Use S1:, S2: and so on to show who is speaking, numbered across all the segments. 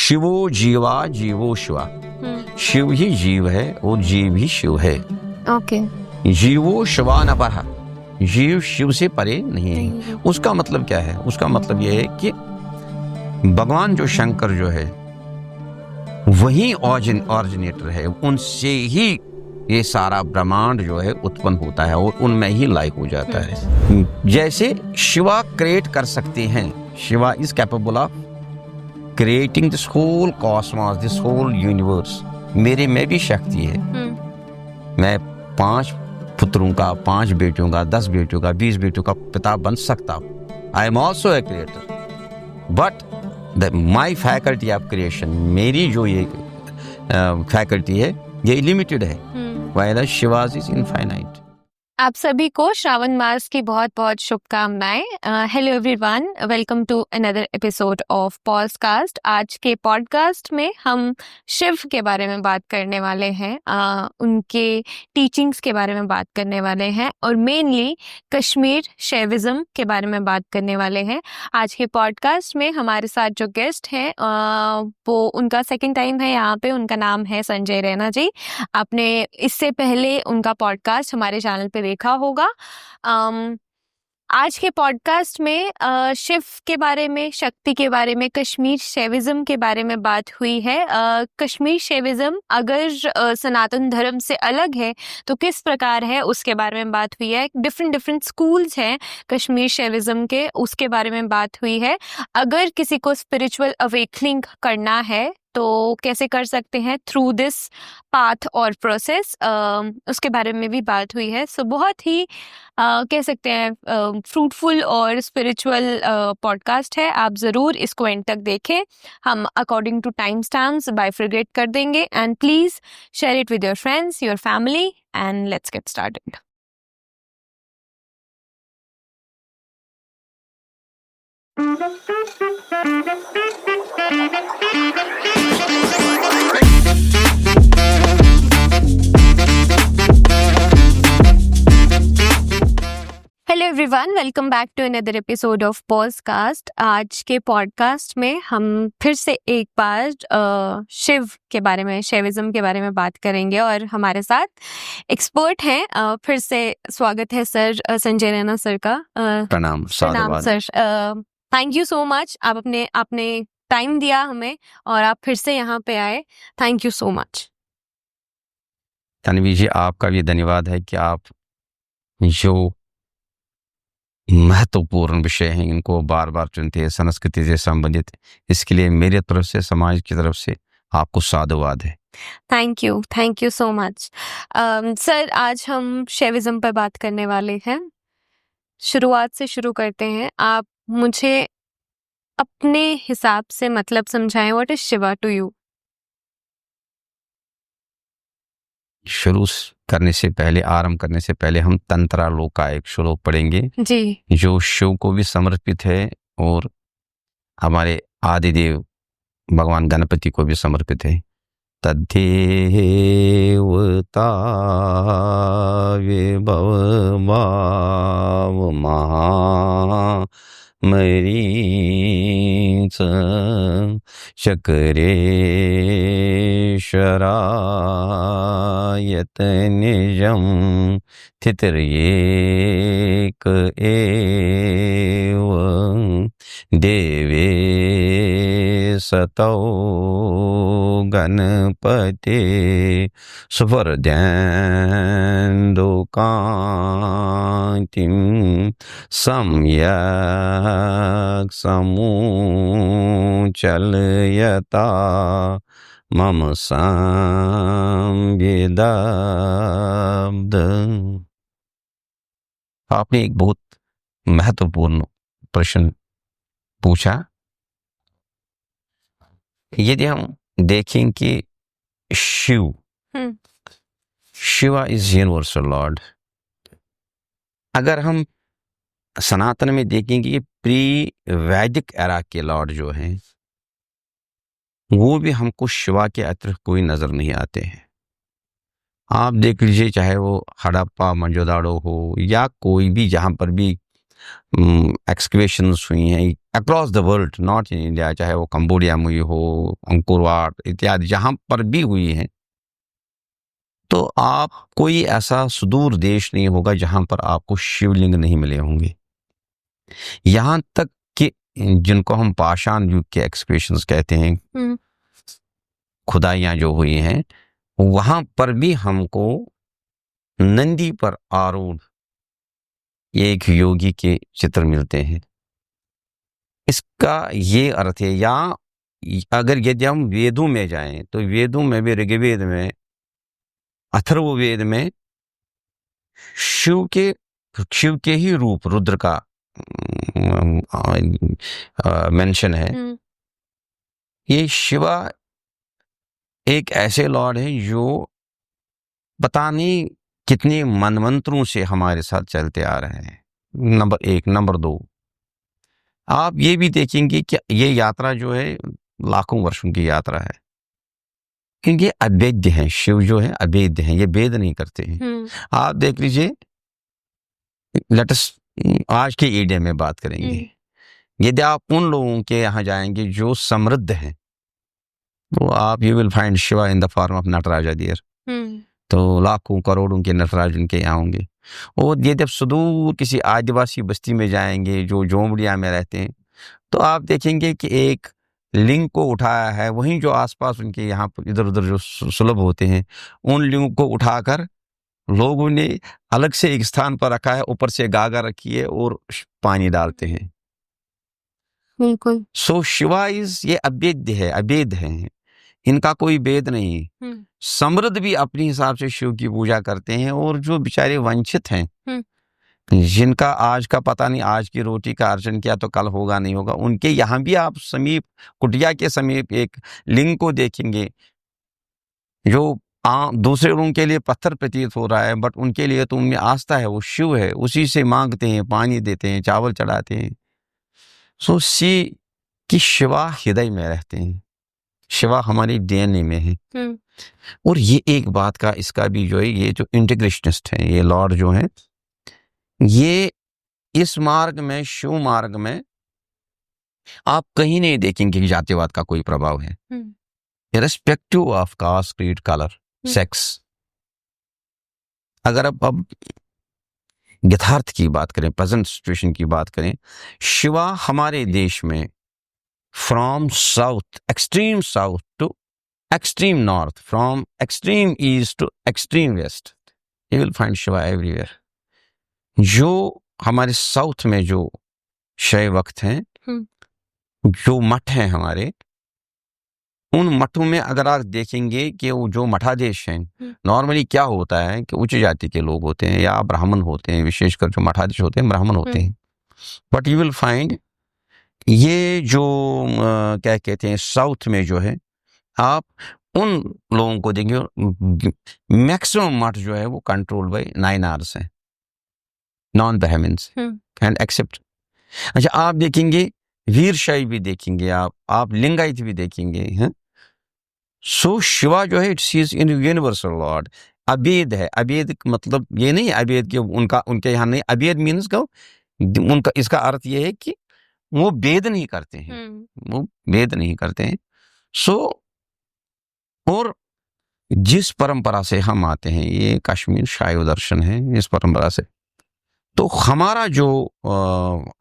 S1: शिवो जीवा जीवो शिवा। शिव ही जीव है और जीव ही शिव है।
S2: ओके।
S1: जीवो शिवा न परहा, जीव शिव से परे नहीं है। उसका मतलब क्या है? उसका मतलब यह है कि भगवान जो शंकर जो है वही ऑरिजिनेटर है, उनसे ही ये सारा ब्रह्मांड जो है उत्पन्न होता है और उनमें ही लाइक हो जाता है। जैसे शिवा क्रिएट कर सकते हैं, Shiva is capable of creating this whole cosmos, this whole universe. मेरे में भी शक्ति है। मैं 5 पुत्रों का, 5 बेटियों का, 10 बेटियों का, 20 बेटियों का पिता बन सकता हूँ। I am also a creator, but my faculty of creation, मेरी जो ये फैकल्टी है ये लिमिटेड है, while Shiva's is infinite।
S2: आप सभी को श्रावण मास की बहुत बहुत शुभकामनाएं। Hello everyone, welcome to another episode of podcast. आज के पॉडकास्ट में हम शिव के बारे में बात करने वाले हैं, उनके टीचिंग्स के बारे में बात करने वाले हैं और मेनली कश्मीर शैविज्म के बारे में बात करने वाले हैं। आज के पॉडकास्ट में हमारे साथ जो गेस्ट हैं वो उनका सेकंड टाइम है यहाँ पे। उनका नाम है संजय रैना जी। आपने इससे पहले उनका पॉडकास्ट हमारे चैनल पे देखा होगा। आज के पॉडकास्ट में शिव के बारे में, शक्ति के बारे में, कश्मीर शैविज्म के बारे में बात हुई है। कश्मीर शैविज्म अगर सनातन धर्म से अलग है तो किस प्रकार है उसके बारे में बात हुई है। डिफरेंट स्कूल्स हैं कश्मीर शैविज्म के, उसके बारे में बात हुई है। अगर किसी को स्पिरिचुअल अवेकनिंग करना है तो कैसे कर सकते हैं थ्रू दिस पाथ और प्रोसेस, उसके बारे में भी बात हुई है। सो बहुत ही कह सकते हैं फ्रूटफुल और स्पिरिचुअल पॉडकास्ट है। आप ज़रूर इसको एंड तक देखें। हम according to time stamps bifurcate कर देंगे and please share it with your friends, your family and let's get started. Hello everyone, welcome back to another episode of podcast. आज के पॉडकास्ट में हम फिर से एक बार शिव के बारे में, शैविज्म के बारे में बात करेंगे और हमारे साथ एक्सपर्ट हैं। फिर से स्वागत है सर, संजय रैना सर का।
S1: प्रणाम
S2: sir. Thank you so much, आपने टाइम दिया हमें और आप फिर से यहाँ पे आए। Thank you so much.
S1: Tanvi ji, आपका भी धन्यवाद है कि आप जो महत्वपूर्ण विषय हैं इनको बार बार चुनते हैं, संस्कृति से संबंधित। इसके लिए मेरी तरफ से, समाज की तरफ से आपको साधुवाद है।
S2: Thank you so much. Sir, आज हम शैविज्म पर बात करने वाले हैं। शुरुआत से शुरू करते हैं। आप मुझे अपने हिसाब से मतलब समझाएं, what is Shiva to you?
S1: शुरू करने से पहले, आरंभ करने से पहले हम तंत्रालोक का एक श्लोक पढ़ेंगे
S2: जी, जो
S1: शिव को भी समर्पित है और हमारे आदिदेव भगवान गणपति को भी समर्पित है। तद्धेवता विभव भाव महा मरीच चक्रेश्वरायत निजम थितर्येक एव देवे सतौ गणपते सुवर्धेन्दुकान्तिं सम्यक् समुचलयता मम संविदब्ध। आपने एक बहुत महत्वपूर्ण प्रश्न पूछा। यदि हम देखें कि शिवा इज यूनिवर्सल लॉर्ड, अगर हम सनातन में देखेंगे कि प्री वैदिक एरा के लॉर्ड जो हैं वो भी हमको शिवा के अतिरिक्त कोई नजर नहीं आते हैं। आप देख लीजिए, चाहे वो हड़प्पा मोहनजोदड़ो हो या कोई भी, जहाँ पर भी एक्सकवेशंस हुई हैं across the world, not in India, चाहे वो कंबोडिया में हुई हो, अंकोर वाट इत्यादि जहाँ पर भी हुई है, तो आप कोई ऐसा सुदूर देश नहीं होगा जहाँ पर आपको शिवलिंग नहीं मिले होंगे। यहाँ तक कि जिनको हम पाषाण युग के एक्सकवेशंस कहते हैं, खुदाइयाँ जो हुई हैं, वहाँ पर भी हमको नंदी पर आरूढ़ एक योगी के चित्र मिलते हैं। इसका ये अर्थ है, या अगर यदि हम वेदों में जाएं तो वेदों में भी, ऋग्वेद में, अथर्ववेद में शिव के ही रूप रुद्र का मेंशन है। ये शिवा एक ऐसे लॉर्ड है जो पता नहीं कितने मनमंत्रों से हमारे साथ चलते आ रहे हैं, नंबर 1। नंबर 2, आप ये भी देखेंगे कि ये यात्रा जो है लाखों वर्षों की यात्रा है, क्योंकि अभेद्य हैं। शिव जो है अभेद्य हैं, ये भेद नहीं करते हैं। आप देख लीजिए, लेटस आज के एरिया में बात करेंगे, यदि आप उन लोगों के यहाँ जाएंगे जो समृद्ध हैं, तो आप you will find Shiva in the form of Nataraja there. तो लाखों करोड़ों के नटराज उनके यहाँ होंगे। और यदि आप सुदूर किसी आदिवासी बस्ती में जाएंगे जो झोंपड़ियाँ में रहते हैं, तो आप देखेंगे कि एक लिंग को उठाया है, वहीं जो आसपास उनके यहाँ इधर उधर जो सुलभ होते हैं, उन लिंग को उठाकर लोगों ने अलग से एक स्थान पर रखा है, ऊपर से गागा रखी है और पानी डालते हैं।
S2: बिल्कुल।
S1: सो शिवा ये अभेद्य है, अभेद है, इनका कोई भेद नहीं। समृद्ध भी अपने हिसाब से शिव की पूजा करते हैं, और जो बेचारे वंचित हैं, जिनका आज का पता नहीं, आज की रोटी का अर्जन किया तो कल होगा नहीं होगा, उनके यहाँ भी आप समीप, कुटिया के समीप एक लिंग को देखेंगे जो दूसरे लोगों के लिए पत्थर प्रतीत हो रहा है, बट उनके लिए तो उनमें आस्था है, वो शिव है, उसी से मांगते हैं, पानी देते हैं, चावल चढ़ाते हैं। सो सी कि शिवा हृदय में रहते हैं, शिवा हमारी डीएनए में है। और ये एक बात का, इसका भी जो है, ये जो इंटीग्रेशनिस्ट है, ये लॉर्ड जो है, ये इस मार्ग में, शिव मार्ग में आप कहीं नहीं देखेंगे कि जातिवाद का कोई प्रभाव है, irrespective of caste, creed, colour, sex. अगर अब यथार्थ की बात करें, प्रेजेंट सिचुएशन की बात करें, शिवा हमारे देश में from south, extreme south to extreme north, from extreme east to extreme west, you will find Shiva everywhere. जो हमारे साउथ में जो शैव भक्त हैं, जो मठ हैं हमारे, उन मठों में अगर आप देखेंगे कि वो जो मठाधीश हैं, नॉर्मली क्या होता है कि उच्च जाति के लोग होते हैं या ब्राह्मण होते हैं, विशेषकर जो मठाधीश होते हैं ब्राह्मण होते हैं। बट यू विल फाइंड ये जो क्या कहते हैं, साउथ में जो है, आप उन लोगों को देखेंगे, मैक्सिमम मठ जो है वो कंट्रोल बाय नायनार्स हैं, नॉन ब्राह्मण्स एंड एक्सेप्ट। अच्छा, आप देखेंगे वीरशैव भी देखेंगे, आप लिंगायत भी देखेंगे हैं। सो शिवा जो है, it's is in universal Lord, अभेद है। अभेद मतलब ये नहीं अभेद कि उनके यहाँ नहीं, अभेद मीन्स का उनका, इसका अर्थ ये है कि वो भेद नहीं करते हैं, वो भेद नहीं करते हैं। सो और जिस परंपरा से हम आते हैं, ये कश्मीर शैव दर्शन है, इस परंपरा से, तो हमारा जो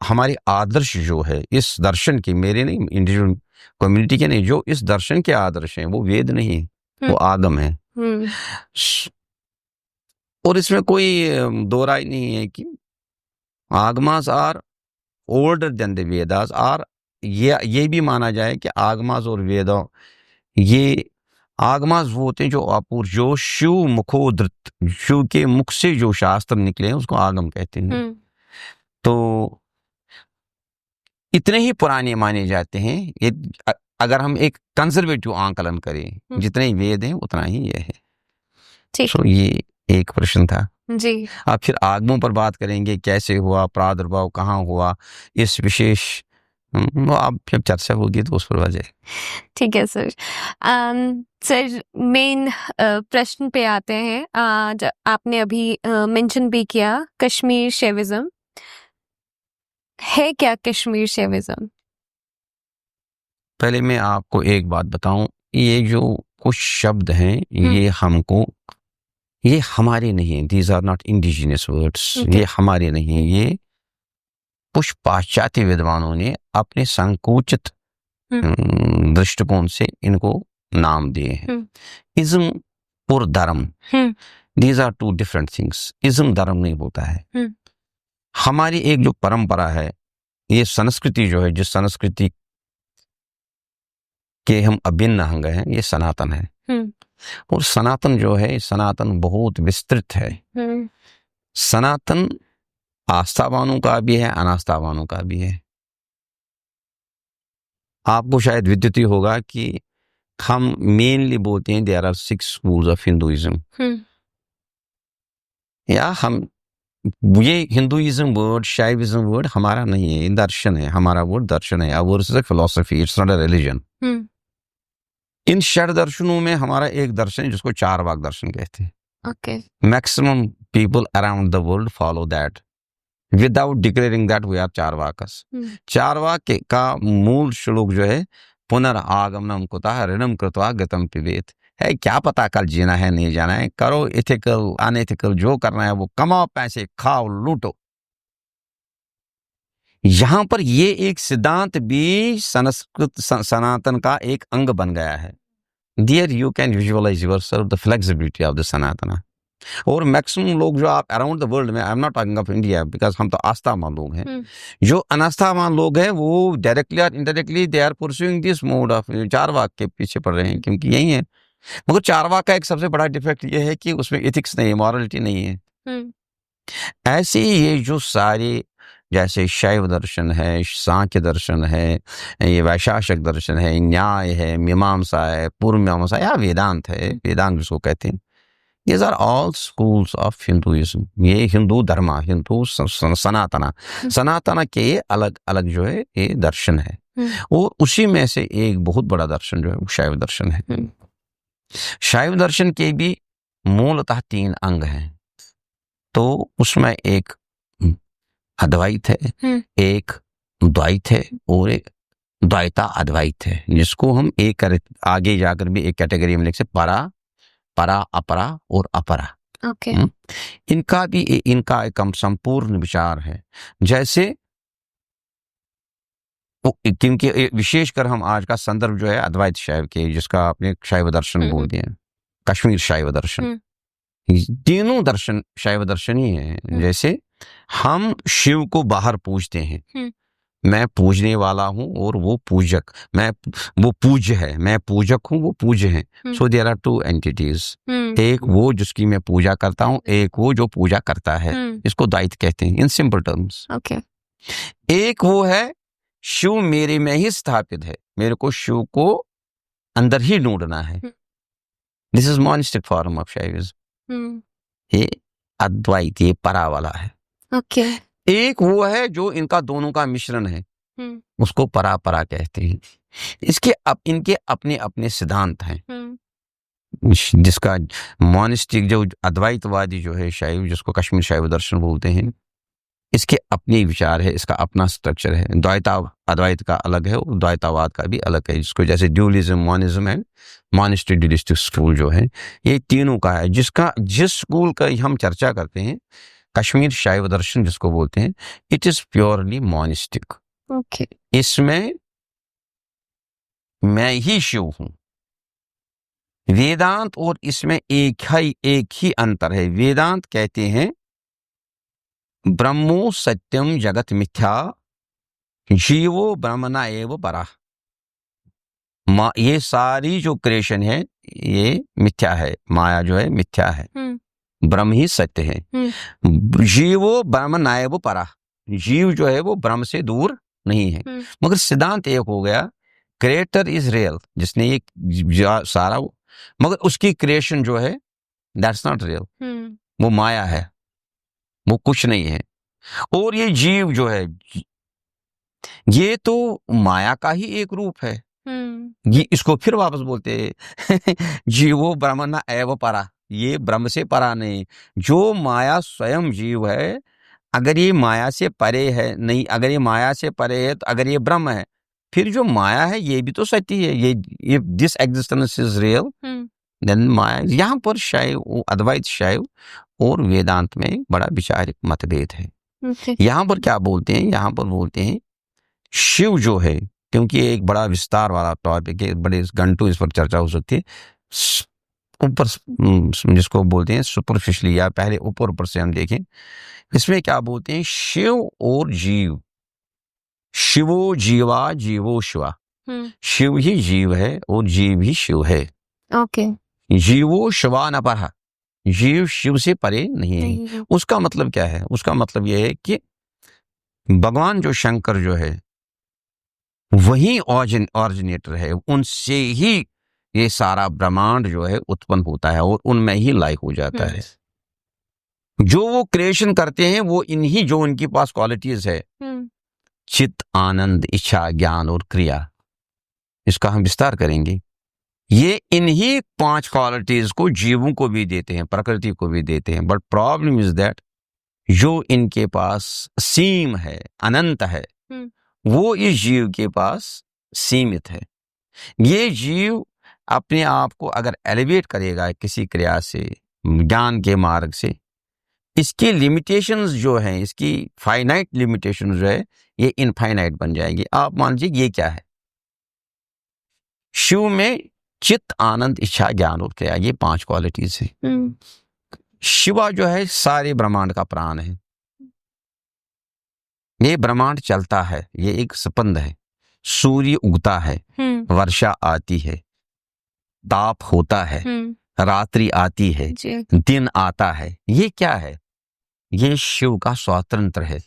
S1: हमारे आदर्श जो है इस दर्शन के, मेरे नहीं, इंडिविजुअल कम्युनिटी के नहीं, जो इस दर्शन के आदर्श हैं, वो वेद नहीं है, वो आगम है। और इसमें कोई दो राय नहीं है कि Agamas are older than the Vedas, और ये भी माना जाए कि आगमास और वेदों, ये आगमास वो होते हैं जो अपूर्व, जो शिव मुखोदृत, शिव के मुख से जो शास्त्र निकले हैं, उसको आगम कहते हैं। तो इतने ही पुराने माने जाते हैं। ये अगर हम एक कंजर्वेटिव आंकलन करें, जितने वेद हैं उतना ही ये है। तो ये एक प्रश्न था
S2: जी।
S1: आप फिर आगमों पर बात करेंगे, कैसे हुआ, प्रादुर्भाव कहाँ हुआ, इस विशेष आप जब चर्चा होगी तो उस पर आ जाए।
S2: ठीक है सर। सर, मेन प्रश्न पे आते हैं। आपने अभी मेंशन भी किया कश्मीर शैविज्म। है क्या कश्मीर शैविज्म?
S1: पहले मैं आपको एक बात बताऊं, ये जो कुछ शब्द हैं ये ये हमारे नहीं है, these are not indigenous words,
S2: Okay.
S1: ये हमारे नहीं है, ये कुछ पाश्चात्य विद्वानों ने अपने संकुचित दृष्टिकोण से इनको नाम दिए हैं। इज्म और धर्म, these are two different things. Ism धर्म नहीं होता है। हमारी एक जो परंपरा है, ये संस्कृति जो है, जिस संस्कृति के हम अभिन्न अंग हैं, ये सनातन है। और सनातन जो है, सनातन बहुत विस्तृत है। सनातन आस्थावानों का भी है, अनास्थावानों का भी है। आपको शायद विदित ही होगा कि हम मेनली बोलते हैं there are 6 schools of Hinduism. या हम ये हिंदुइज्म वर्ड, शैविज्म वर्ड हमारा नहीं है, दर्शन है, हमारा वर्ड दर्शन है। Our is a philosophy, it's not a religion. इन षड दर्शनों में हमारा एक दर्शन है जिसको चारवाक दर्शन कहते हैं।
S2: Okay.
S1: Maximum people around the world follow that without declaring that we are Charvakas. Charvaka का मूल श्लोक जो है, पुनर्आगमनम कुतः ऋणम कृत्वा गतम पिबेत, है क्या पता कल जीना है नहीं जाना है, करो इथिकल अनएथिकल जो करना है वो कमाओ, पैसे खाओ, लूटो। यहां पर ये एक सिद्धांत भी संस्कृत सनातन का एक अंग बन गया है। There you can visualize yourself the flexibility of the Sanatana. और मैक्सिमम लोग जो आप अराउंड द वर्ल्ड में, आई am not talking of India because हम तो आस्थावान लोग हैं, जो अनास्थावान लोग हैं वो डायरेक्टली और indirectly they are pursuing this mode of Charvaka के पीछे पड़ रहे हैं, क्योंकि यही है। मगर चारवाक का एक सबसे बड़ा डिफेक्ट ये है कि उसमें एथिक्स नहीं है, मॉरलिटी नहीं है। ऐसे ये जो सारे, जैसे शैव दर्शन है, सांख्य दर्शन है, ये वैशाखक दर्शन है, न्याय है, मीमांसा है, पूर्व मीमांसा या वेदांत है, वेदांत जिसको कहते हैं, These are all schools of Hinduism. ये हिंदू धर्म, हिंदू सनातना, सनातना के अलग अलग जो है ये दर्शन है। और उसी में से एक बहुत बड़ा दर्शन जो है वो शैव दर्शन है। शैव दर्शन के भी मूलतः 3 अंग हैं। तो उसमें एक अद्वैत है, एक द्वैत है और एक द्वैता अद्वैत है, जिसको हम एक आगे जाकर भी एक कैटेगरी में लिख सकते, परा, अपरा और अपरा।
S2: Okay.
S1: इनका भी इनका एक संपूर्ण विचार है। जैसे क्योंकि विशेषकर हम आज का संदर्भ जो है अद्वैत शैव के, जिसका आपने शैव दर्शन बोल दिया, कश्मीर शैव दर्शन, तीनों दर्शन शैव दर्शन ही है। जैसे हम शिव को बाहर पूजते हैं, मैं पूजने वाला हूं और वो पूजक, वो पूज्य है, मैं पूजक हूं, वो पूज्य है। सो देयर आर 2 एंटिटीज, एक वो जिसकी मैं पूजा करता हूं, एक वो जो पूजा करता है। इसको द्वैत कहते हैं इन सिंपल टर्म्स। एक वो है शिव मेरे में ही स्थापित है, मेरे को शिव को अंदर ही ढूंढना है। This is monistic form of Shaivism. ये अद्वैत, ये परा वाला है। एक वो है जो इनका दोनों का मिश्रण है, उसको परा कहते हैं। इनके अपने अपने सिद्धांत हैं, जिसका मॉनिस्टिक जो अद्वैतवादी जो है शैव, जिसको कश्मीर शैव दर्शन बोलते हैं, इसके अपने विचार है, इसका अपना स्ट्रक्चर है। अद्वैत का अलग है और द्वैतावाद का भी अलग है, जिसको जैसे ड्यूलिज्म, मॉनिज्म है, मॉनिस्टिक ड्यूलिस्टिक स्कूल जो है, ये तीनों का है। जिस स्कूल का हम चर्चा करते हैं, कश्मीर शैव दर्शन जिसको बोलते हैं, इट इज प्योरली मॉनिस्टिक। इसमें मैं ही शिव हूं। वेदांत और इसमें एक ही अंतर है। वेदांत कहते हैं ब्रह्मो सत्यम जगत मिथ्या, जीवो ब्रह्मणा एव परा। ये सारी जो क्रिएशन है ये मिथ्या है, माया जो है मिथ्या है, ब्रह्म ही सत्य है। जीवो ब्रह्म नायब परा, जीव जो है वो ब्रह्म से दूर नहीं है। मगर सिद्धांत एक हो गया, क्रिएटर इज रियल, जिसने ये सारा, मगर उसकी क्रिएशन जो है दैट्स नॉट रियल, वो माया है, वो कुछ नहीं है। और ये जीव जो है ये तो माया का ही एक रूप है। ये इसको फिर वापस बोलते जीवो ब्रह्म न एव परा, ये ब्रह्म से परा नहीं। जो माया स्वयं जीव है, अगर ये माया से परे है नहीं, अगर ये माया से परे है तो अगर ये ब्रह्म है, फिर जो माया है ये भी तो सत्य है। ये this existence is real than maya. यहाँ पर शैव, अद्वैत शैव और वेदांत में बड़ा विचारिक मतभेद है। यहाँ पर क्या बोलते हैं, यहाँ पर बोलते हैं शिव जो है, क्योंकि ये एक बड़ा विस्तार वाला टॉपिक है, बड़े घंटों इस पर चर्चा हो सकती है, ऊपर जिसको बोलते हैं सुपरफिशियली, या पहले ऊपर से हम देखें, इसमें क्या बोलते हैं, शिव और जीव, शिवो जीवा जीवो शिवा, शिव ही जीव है और जीव ही शिव है।
S2: ओके।
S1: जीवो शिवा न परहा, जीव शिव से परे नहीं है। उसका मतलब क्या है, उसका मतलब यह है कि भगवान जो शंकर जो है वही ऑरिजिनेटर है, उनसे ही ये सारा ब्रह्मांड जो है उत्पन्न होता है और उनमें ही लाइक हो जाता है। जो वो क्रिएशन करते हैं वो इन्हीं, जो उनके पास क्वालिटीज है, चित्त, आनंद, इच्छा, ज्ञान और क्रिया, इसका हम विस्तार करेंगे। ये इन्हीं 5 क्वालिटीज को जीवों को भी देते हैं, प्रकृति को भी देते हैं। बट प्रॉब्लम इज दैट जो इनके पास सीम है, अनंत है, वो इस जीव के पास सीमित है। ये जीव अपने आप को अगर एलिवेट करेगा किसी क्रिया से, ज्ञान के मार्ग से, इसकी लिमिटेशंस जो हैं, इसकी फाइनाइट लिमिटेशंस जो है, ये इनफाइनाइट बन जाएगी। आप मान लीजिए ये क्या है, शिव में चित्त, आनंद, इच्छा, ज्ञान और क्रिया, ये 5 क्वालिटीज हैं। शिवा जो है सारे ब्रह्मांड का प्राण है। ये ब्रह्मांड चलता है, ये एक स्पंद है। सूर्य उगता है, वर्षा आती है, ताप होता है, रात्रि आती है, दिन आता है। ये क्या है, ये शिव का स्वातंत्र है।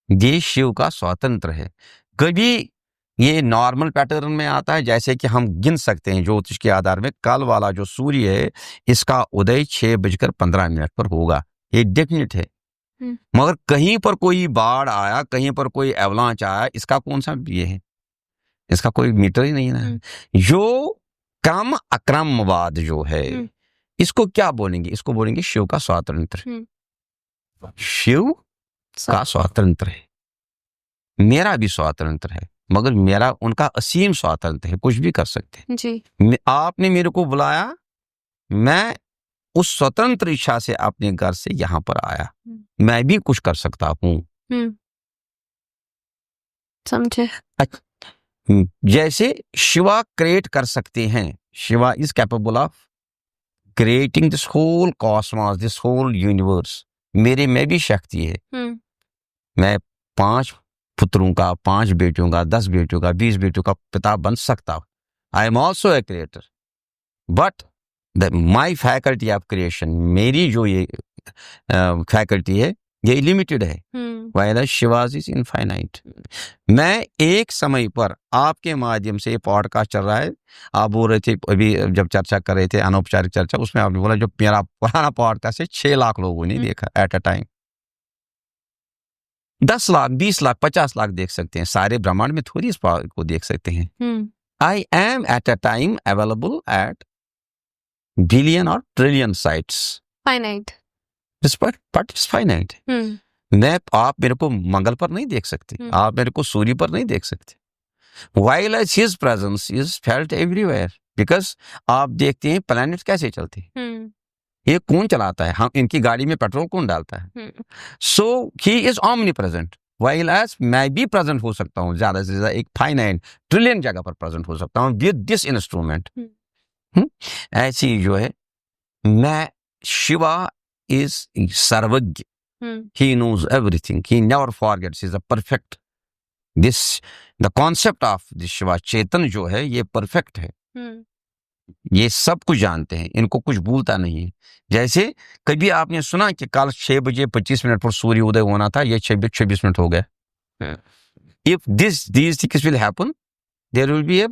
S1: ये शिव का स्वातंत्र है। कभी ये नॉर्मल पैटर्न में आता है, जैसे कि हम गिन सकते हैं ज्योतिष के आधार में, कल वाला जो सूर्य है इसका उदय 6:15 पर होगा, ये डेफिनेट है। मगर कहीं पर कोई बाढ़ आया, कहीं पर कोई एवलांच आया, इसका कौन सा ये है, इसका कोई मीटर ही नहीं है। जो क्रम अक्रमवाद जो है, इसको क्या बोलेंगे, इसको बोलेंगे शिव का स्वातंत्र। शिव का स्वातंत्र है, मेरा भी स्वातंत्र है, मगर मेरा उनका असीम स्वातंत्र है, कुछ भी कर सकते हैं जी। आपने मेरे को बुलाया, मैं उस स्वतंत्र इच्छा से अपने घर से यहां पर आया, मैं भी कुछ कर सकता हूं।
S2: समझे?
S1: जैसे शिवा क्रिएट कर सकते हैं, Shiva is capable of creating this whole cosmos, this whole universe. मेरे में भी शक्ति है। मैं 5 पुत्रों का, 5 बेटियों का, 10 बेटियों का, 20 बेटियों का पिता बन सकता हूं। I am also a creator, but my faculty of creation, मेरी जो ये फैकल्टी है ये लिमिटेड है, व्हाइल शिवाज इज इनफाइनाइट। मैं एक समय पर आपके माध्यम से, पॉडकास्ट चल रहा है, आप बोल रहे थे अभी जब चर्चा कर रहे थे, अनौपचारिक चर्चा, उसमें आपने बोला जो मेरा पुराना पॉडकास्ट है 6 लाख लोगों ने देखा eight a time. 10 lakh, 20 lakh, 50 lakh देख सकते हैं, सारे ब्रह्मांड में थोड़ी इस को देख सकते हैं। I am at a time available at billion और trillion sites,
S2: finite,
S1: but it's finite. मैं, आप मेरे को मंगल पर नहीं देख सकते, आप मेरे को सूर्य पर नहीं देख सकते। While his presence is felt everywhere, because आप देखते हैं प्लैनेट कैसे चलते हैं, ये कौन चलाता है, हम इनकी गाड़ी में पेट्रोल कौन डालता है। So he is omnipresent, while as मैं भी प्रेजेंट हो सकता हूँ, ज्यादा से ज्यादा एक फाइनाइट ट्रिलियन जगह पर प्रेजेंट हो सकता हूँ विद दिस इंस्ट्रूमेंट। ऐसी जो है, मैं, शिवा is सर्वज्ञ, he knows everything, he never forgets, he is a perfect, this the concept of this Shiva चेतन जो है ये परफेक्ट है। ये सब कुछ जानते हैं, इनको कुछ भूलता नहीं है। जैसे कभी आपने सुना कि कल 6:25 पर सूर्य उदय होना था, ये 6:26 हो गया। if these things will happen, there will be a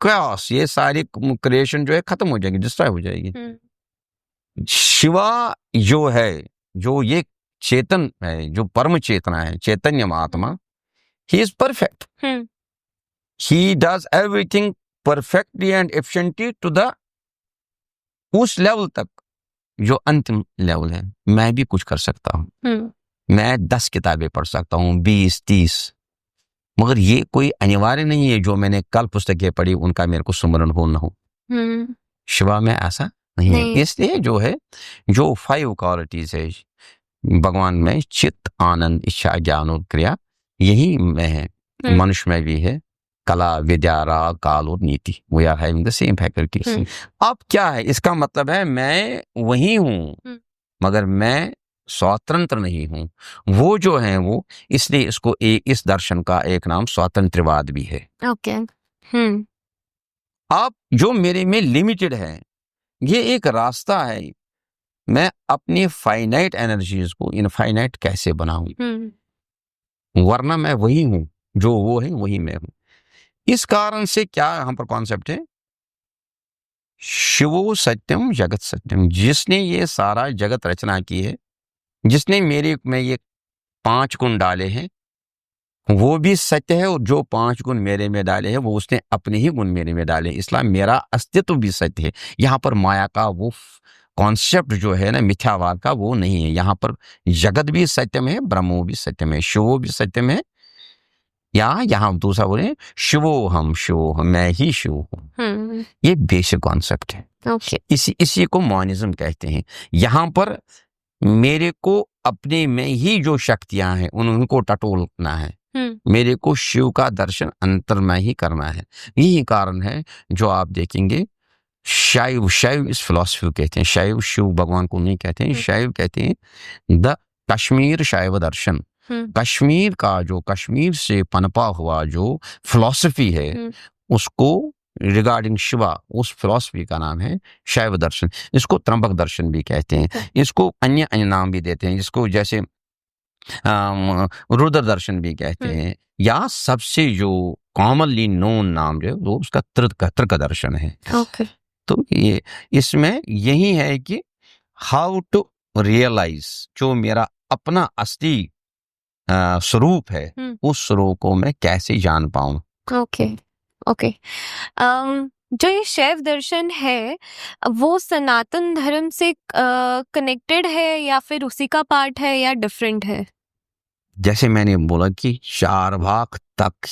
S1: chaos, ये सारी क्रिएशन जो है खत्म हो जाएगी, डिस्ट्रॉय हो जाएगी। शिवा जो है, जो ये चेतन है, जो परम चेतना है, चैतन्य महात्मा, he is perfect, he does everything perfectly and efficiently to the, उस लेवल तक जो अंतिम लेवल है, मैं भी कुछ कर सकता हूँ। मैं 10 किताबें पढ़ सकता हूँ, 20, 30, मगर ये कोई अनिवार्य नहीं है जो मैंने कल पुस्तकें पढ़ी उनका मेरे को सुमरण हो न हो। शिवा में ऐसा नहीं है। इसलिए जो है, जो 5 क्वालिटीज है भगवान में, चित्त, आनंद, इच्छा, ज्ञान और क्रिया, यही में है, मनुष्य में भी है। कला, विद्या, राग, काल और नीति, we are having the same faculties. अब क्या है, इसका मतलब है मैं वही हूँ मगर मैं स्वतंत्र नहीं हूँ। वो जो है वो, इसलिए इसको इस दर्शन का एक नाम स्वतंत्रवाद भी है।
S2: ओके।
S1: अब जो मेरे में लिमिटेड है, ये एक रास्ता है, मैं अपनी फाइनाइट एनर्जीज को इनफाइनाइट कैसे बनाऊं, वरना मैं वही हूं, जो वो है वही मैं हूं। इस कारण से क्या यहाँ पर कॉन्सेप्ट है, शिवो सत्यम जगत सत्यम। जिसने ये सारा जगत रचना की है, जिसने मेरे में ये 5 गुण डाले हैं, वो भी सत्य है, और जो 5 गुण मेरे में डाले हैं वो उसने अपने ही गुण मेरे में डाले, इसलिए मेरा अस्तित्व भी सत्य है। यहाँ पर माया का वो कॉन्सेप्ट जो है ना, मिथ्यावाद का, वो नहीं है। यहाँ पर जगत भी सत्यम है, ब्रह्मो भी सत्यम है, शिवो भी सत्यम है। यहाँ दूसरा बोले शिवो हम, मैं ही शिव हूँ। ये बेसिक कॉन्सेप्ट है। इसी को मॉनिज्म कहते हैं। यहाँ पर मेरे को अपने में ही जो शक्तियां हैं उनको टटोलना है, मेरे को शिव का दर्शन अंतर में ही करना है। यही कारण है जो आप देखेंगे, शैव इस फिलॉसफी कहते हैं। शैव शिव भगवान को नहीं कहते हैं, शैव कहते हैं द कश्मीर शैव दर्शन। कश्मीर का जो, कश्मीर से पनपा हुआ जो फिलॉसफी है, उसको रिगार्डिंग शिवा, उस फिलॉसफी का नाम है शैव दर्शन। इसको त्र्यंबक दर्शन भी कहते हैं, इसको अन्य नाम भी देते हैं, जिसको जैसे रुद्र दर्शन भी कहते हैं, या सबसे जो कॉमनली नोन नाम जो वो उसका तृक दर्शन है। तो ये इसमें यही है कि हाउ टू रियलाइज जो मेरा अपना असली स्वरूप है, उस स्वरूप को मैं कैसे जान पाऊं।
S2: ओके। जो ये शैव दर्शन है वो सनातन धर्म से कनेक्टेड है या फिर उसी का पार्ट है या डिफरेंट है?
S1: जैसे मैंने बोला कि चारवाक तक,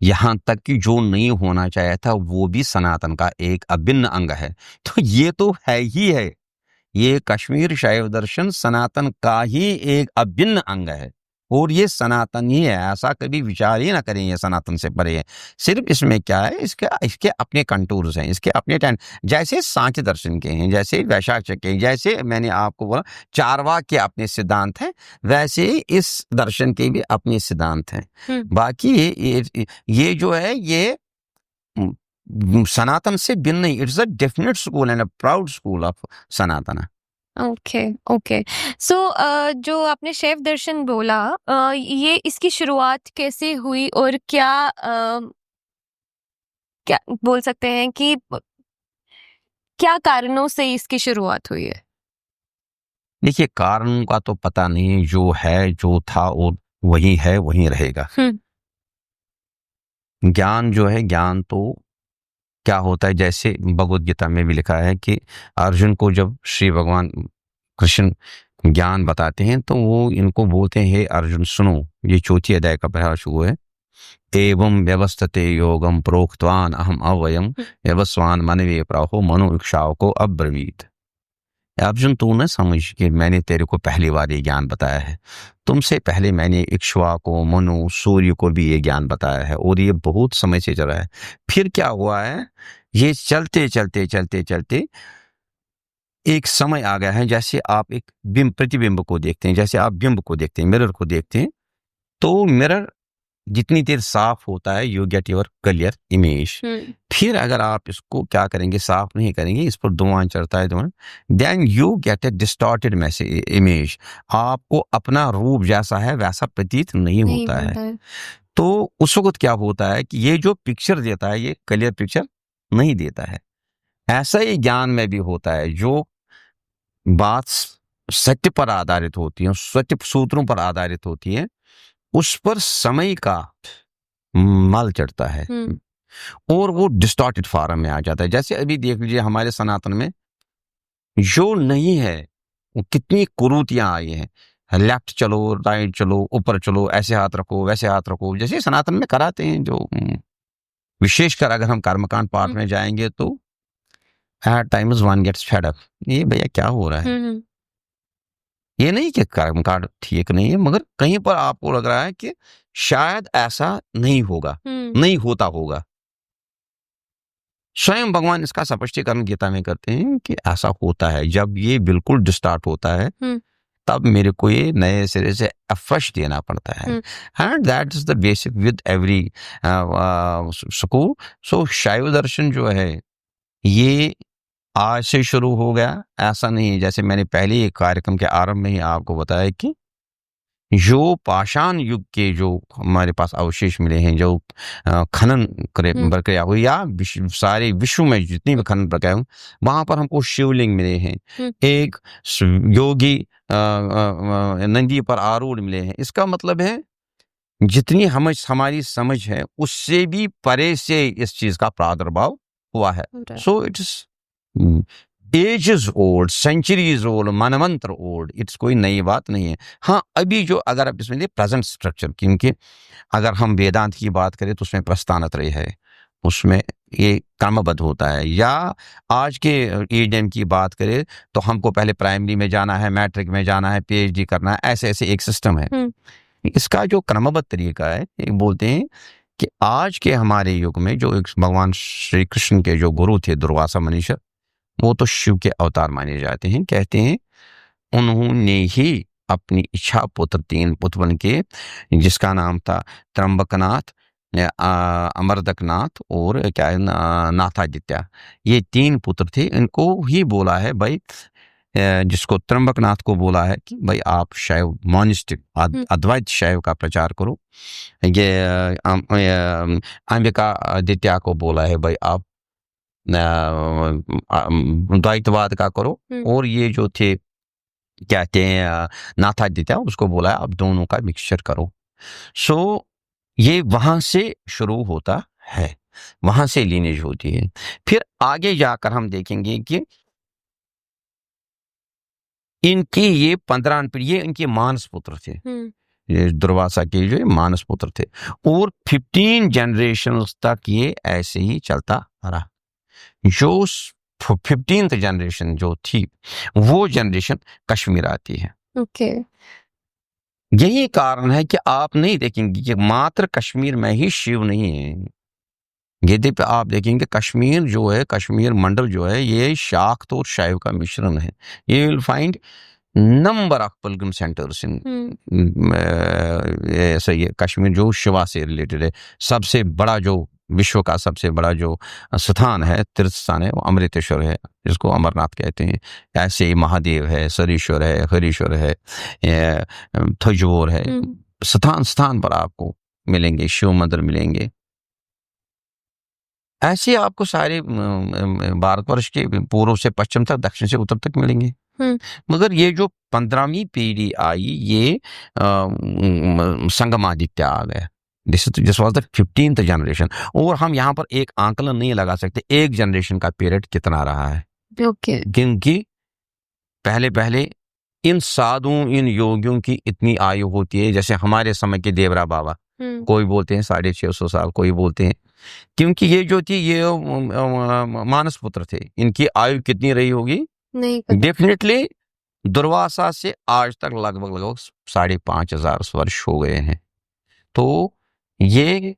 S1: यहाँ तक कि जो नहीं होना चाहिए था वो भी सनातन का एक अभिन्न अंग है। तो ये तो है ही है, ये कश्मीर शैव दर्शन सनातन का ही एक अभिन्न अंग है, और ये सनातन ही है। ऐसा कभी विचार ही ना करें ये सनातन से परे है। सिर्फ इसमें क्या है, इसके अपने कंटूर्स हैं, इसके अपने टाइम, जैसे सांख्य दर्शन के हैं, जैसे वैशाख के, जैसे मैंने आपको बोला चारवाक के अपने सिद्धांत हैं, वैसे इस दर्शन के भी अपने सिद्धांत हैं। बाकी ये जो है ये सनातन से भिन्न नहीं। It's a definite school and a proud school of Sanatan.
S2: Okay. So जो आपने शैव दर्शन बोला, ये इसकी शुरुआत कैसे हुई और क्या बोल सकते हैं कि क्या कारणों से इसकी शुरुआत हुई है?
S1: देखिए, कारण का तो पता नहीं, जो है जो था और वही है वही रहेगा। ज्ञान जो है, ज्ञान तो क्या होता है, जैसे भगवद गीता में भी लिखा है कि अर्जुन को जब श्री भगवान कृष्ण ज्ञान बताते हैं तो वो इनको बोलते हैं, हे अर्जुन सुनो, ये चौथी अध्याय का पहला शुरू है, एवं व्यवस्थते योगम प्रोक्तवान अहम अवयम व्यवस्वान मनवे प्राहो मनो इक्षाओ को अब्रवीत। अर्जुन तू न समझ कि मैंने तेरे को पहली बार ये ज्ञान बताया है, तुमसे पहले मैंने इक्ष्वा को, मनु, सूर्य को भी ये ज्ञान बताया है, और ये बहुत समय से चल रहा है। फिर क्या हुआ है, ये चलते चलते चलते चलते एक समय आ गया है, जैसे आप एक प्रतिबिंब को देखते हैं, जैसे आप बिंब को देखते हैं, मिरर को देखते हैं, तो मिरर जितनी देर साफ होता है you get your clear image. फिर अगर आप इसको क्या करेंगे, साफ नहीं करेंगे, इस पर धुआं चढ़ता है, then you get a distorted message image. आपको अपना रूप जैसा है वैसा प्रतीत नहीं होता है। तो उस वक्त क्या होता है कि ये जो पिक्चर देता है ये क्लियर पिक्चर नहीं देता है। ऐसा ही ज्ञान में भी होता है, जो बात सत्य पर आधारित होती है, सत्य सूत्रों पर आधारित होती है, उस पर समय का मल चढ़ता है और वो डिस्टॉर्टेड फॉर्म में आ जाता है। जैसे अभी देख लीजिए हमारे सनातन में जो नहीं है, वो कितनी कुरीतियां आई हैं, लेफ्ट चलो, राइट चलो, ऊपर चलो, ऐसे हाथ रखो, वैसे हाथ रखो, जैसे सनातन में कराते हैं, जो विशेषकर अगर हम कर्मकांड पाठ में जाएंगे तो at times one gets fed up, ये भैया क्या हो रहा है। ये नहीं कि कर्मकांड ठीक नहीं है, मगर कहीं पर आपको लग रहा है कि शायद ऐसा नहीं होगा, नहीं होता होगा। स्वयं भगवान इसका स्पष्टीकरण गीता में करते हैं कि ऐसा होता है। जब ये बिल्कुल डिस्टार्ट होता है, तब मेरे को ये नए सिरे से अफ्रेश देना पड़ता है। And that is the basic with every school. So शैव दर्शन जो है ये आज से शुरू हो गया, ऐसा नहीं है। जैसे मैंने पहले एक कार्यक्रम के आरंभ में ही आपको बताया कि जो पाषाण युग के जो हमारे पास अवशेष मिले हैं, जो खनन प्रक्रिया हुई, या सारे विश्व में जितनी भी खनन प्रक्रिया हुई, वहां पर हमको शिवलिंग मिले हैं, एक योगी नंदी पर आरूढ़ मिले हैं। इसका मतलब है जितनी हमारी समझ है उससे भी परे से इस चीज का प्रादुर्भाव हुआ है। So it's ages old, centuries old, manvantara old, it's कोई नई बात नहीं है। हाँ, अभी जो अगर आप इसमें प्रेजेंट स्ट्रक्चर, क्योंकि अगर हम वेदांत की बात करें तो उसमें प्रस्थानत्रय है, उसमें ये क्रमबद्ध होता है। या आज के ईडीएम की बात करें तो हमको पहले प्राइमरी में जाना है, मैट्रिक में जाना है, पीएचडी करना है, ऐसे ऐसे एक सिस्टम है। इसका जो क्रमबद्ध तरीका है, एक बोलते हैं कि आज के हमारे युग में जो एक भगवान श्री कृष्ण के जो गुरु थे दुर्वासा मनीषा, वो तो शिव के अवतार माने जाते हैं। कहते हैं उन्होंने ही अपनी इच्छा पुत्र 3 पुत्र बन के, जिसका नाम था त्र्यंबकनाथ, अमरदकनाथ और क्या है नाथादित्य, ये 3 पुत्र थे। इनको ही बोला है भाई, जिसको त्र्यंबकनाथ को बोला है कि भाई आप शैव मॉनिस्टिक अद्वैत शैव का प्रचार करो। ये अंबिका आदित्य को बोला है भाई आप द्वैतवाद का करो। और ये जो थे कहते हैं नाथादित्य, उसको बोला है आप दोनों का मिक्सचर करो। सो ये वहां से शुरू होता है, वहां से लीनेज होती है। फिर आगे जाकर हम देखेंगे कि इनकी ये 15 पीढ़ी, ये इनके मानस पुत्र थे, ये दुर्वासा के जो मानस पुत्र थे, और 15 जनरेशन तक ये ऐसे ही चलता रहा। जो 15th जनरेशन जो थी, वो जनरेशन कश्मीर आती है। यही कारण है कि आप नहीं देखेंगे कि मात्र कश्मीर में ही शिव नहीं है। यद्यपि आप देखेंगे कश्मीर जो है, कश्मीर मंडल जो है, ये शाक्त और शैव का मिश्रण है। ये will find number of Pilgrim centres इन ऐसा। ये कश्मीर जो शिवा से रिलेटेड है, सबसे बड़ा जो विश्व का सबसे बड़ा जो स्थान है, तीर्थ स्थान है, वो अमृतेश्वर है, जिसको अमरनाथ कहते हैं। ऐसे ही महादेव है, सरीश्वर है, हरीश्वर है, थजोर है, स्थान स्थान पर आपको मिलेंगे शिव मंदिर मिलेंगे। ऐसे आपको सारे भारतवर्ष के पूर्व से पश्चिम तक, दक्षिण से उत्तर तक मिलेंगे। मगर ये जो 15वीं पीढ़ी आई, ये संगमादित्य आ गया। This was the 15th generation. और हम यहाँ पर एक आंकलन नहीं लगा सकते एक जनरेशन का पीरियड कितना रहा है, क्योंकि पहले पहले इन साधुओं, इन योगियों की इतनी आयु होती है। जैसे हमारे समय के देवरा बाबा, कोई बोलते हैं 650 साल, कोई बोलते हैं, क्योंकि ये जो थी ये मानस पुत्र थे। इनकी आयु कितनी रही होगी डेफिनेटली दुर्वासा से आज तक लगभग 5,500 वर्ष हो गए हैं। तो ये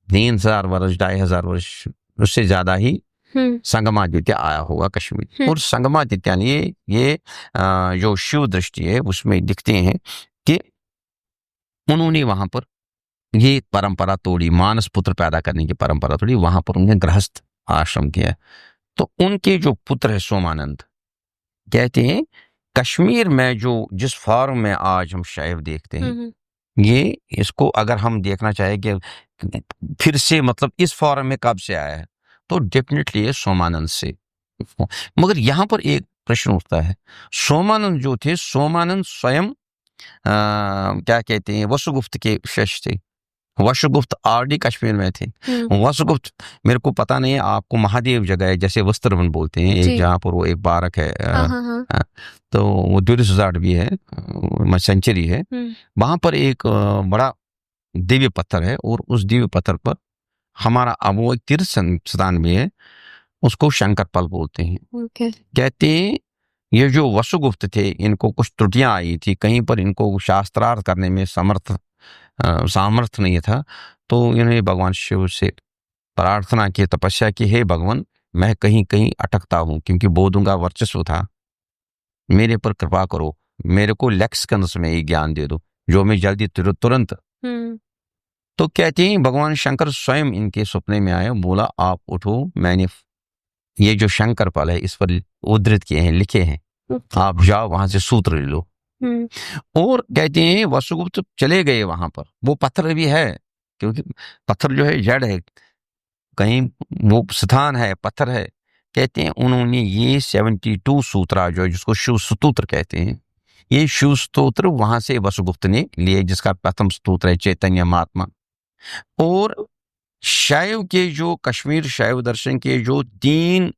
S1: 3,000 वर्ष, 2,500 वर्ष, उससे ज्यादा ही संगमादित्य आया होगा कश्मीर। और संगमादित्य ने ये जो शिव दृष्टि है उसमें दिखते हैं कि उन्होंने वहां पर ये परंपरा तोड़ी, मानस पुत्र पैदा करने की परंपरा तोड़ी, वहां पर उन्हें गृहस्थ आश्रम किया। तो उनके जो पुत्र है सोमानंद, कहते हैं कश्मीर में जो जिस फॉर्म में आज हम शैव देखते हैं, ये इसको अगर हम देखना चाहें कि फिर से मतलब इस फॉर्म में कब से आया है, तो डेफिनेटली ये सोमानंद से। मगर यहाँ पर एक प्रश्न उठता है, सोमानंद जो थे, सोमानंद स्वयं क्या कहते हैं वसुगुप्त के शिष्य थे। वसुगुप्त ऑलरेडी कश्मीर में थे। वसुगुप्त मेरे को पता नहीं है, आपको महादेव जगह है जैसे वस्त्रवन बोलते हैं, एक जहाँ पर वो एक बारक है, तो वो टूरिस्ट रिजॉर्ट भी है, सेंचुरी है, वहां पर एक बड़ा दिव्य पत्थर है, और उस दिव्य पत्थर पर हमारा अब वो एक तीर्थ स्थान भी है, उसको शंकर पल बोलते हैं। कहते हैं ये जो वसुगुप्त थे, इनको कुछ त्रुटियां आई थी, कहीं पर इनको शास्त्रार्थ करने में सामर्थ्य नहीं था, तो इन्होंने भगवान शिव से प्रार्थना की, तपस्या की, हे भगवान मैं कहीं कहीं अटकता हूं, क्योंकि बौद्धों का वर्चस्व था, मेरे पर कृपा करो, मेरे को लेक्सिकन्स में ही ज्ञान दे दो जो मैं जल्दी तुरंत। तो कहते हैं भगवान शंकर स्वयं इनके सपने में आए, बोला आप उठो, मैंने ये जो शंकर पल है इस पर उद्धृत किए हैं, लिखे हैं, आप जाओ वहां से सूत्र ले लो। और कहते हैं वसुगुप्त चले गए वहां पर, वो पत्थर भी है, क्योंकि पत्थर जो है जड़ है, कहीं वो स्थान है, पत्थर है। कहते हैं उन्होंने ये 72 सूत्रा जो है, जिसको शिव स्तोत्र कहते हैं, ये शिव स्तोत्र वहां से वसुगुप्त ने लिए, जिसका प्रथम स्तोत्र है चैतन्य महात्मा। और शैव के जो कश्मीर शैव दर्शन के जो 3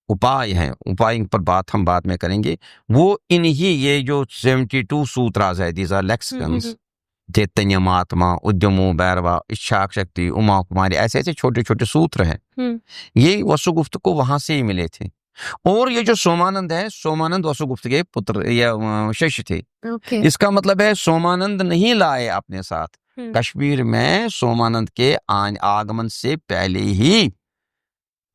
S1: उपाय हैं, उपाय पर बात हम बाद में करेंगे, वो इन्हीं ये जो 72 सूत्रास है, दीज आर लेक्सिकन्स, चैतन्य महात्मा, उद्यमो भैरवा, इच्छा शक्ति, उमा कुमारी, ऐसे ऐसे छोटे छोटे सूत्र हैं, ये वसुगुप्त को वहां से ही मिले थे। और ये जो सोमानंद है, सोमानंद वसुगुप्त के पुत्र या शिष्य थे। इसका मतलब है सोमानंद नहीं लाए अपने साथ, कश्मीर में सोमानंद के आगमन से पहले ही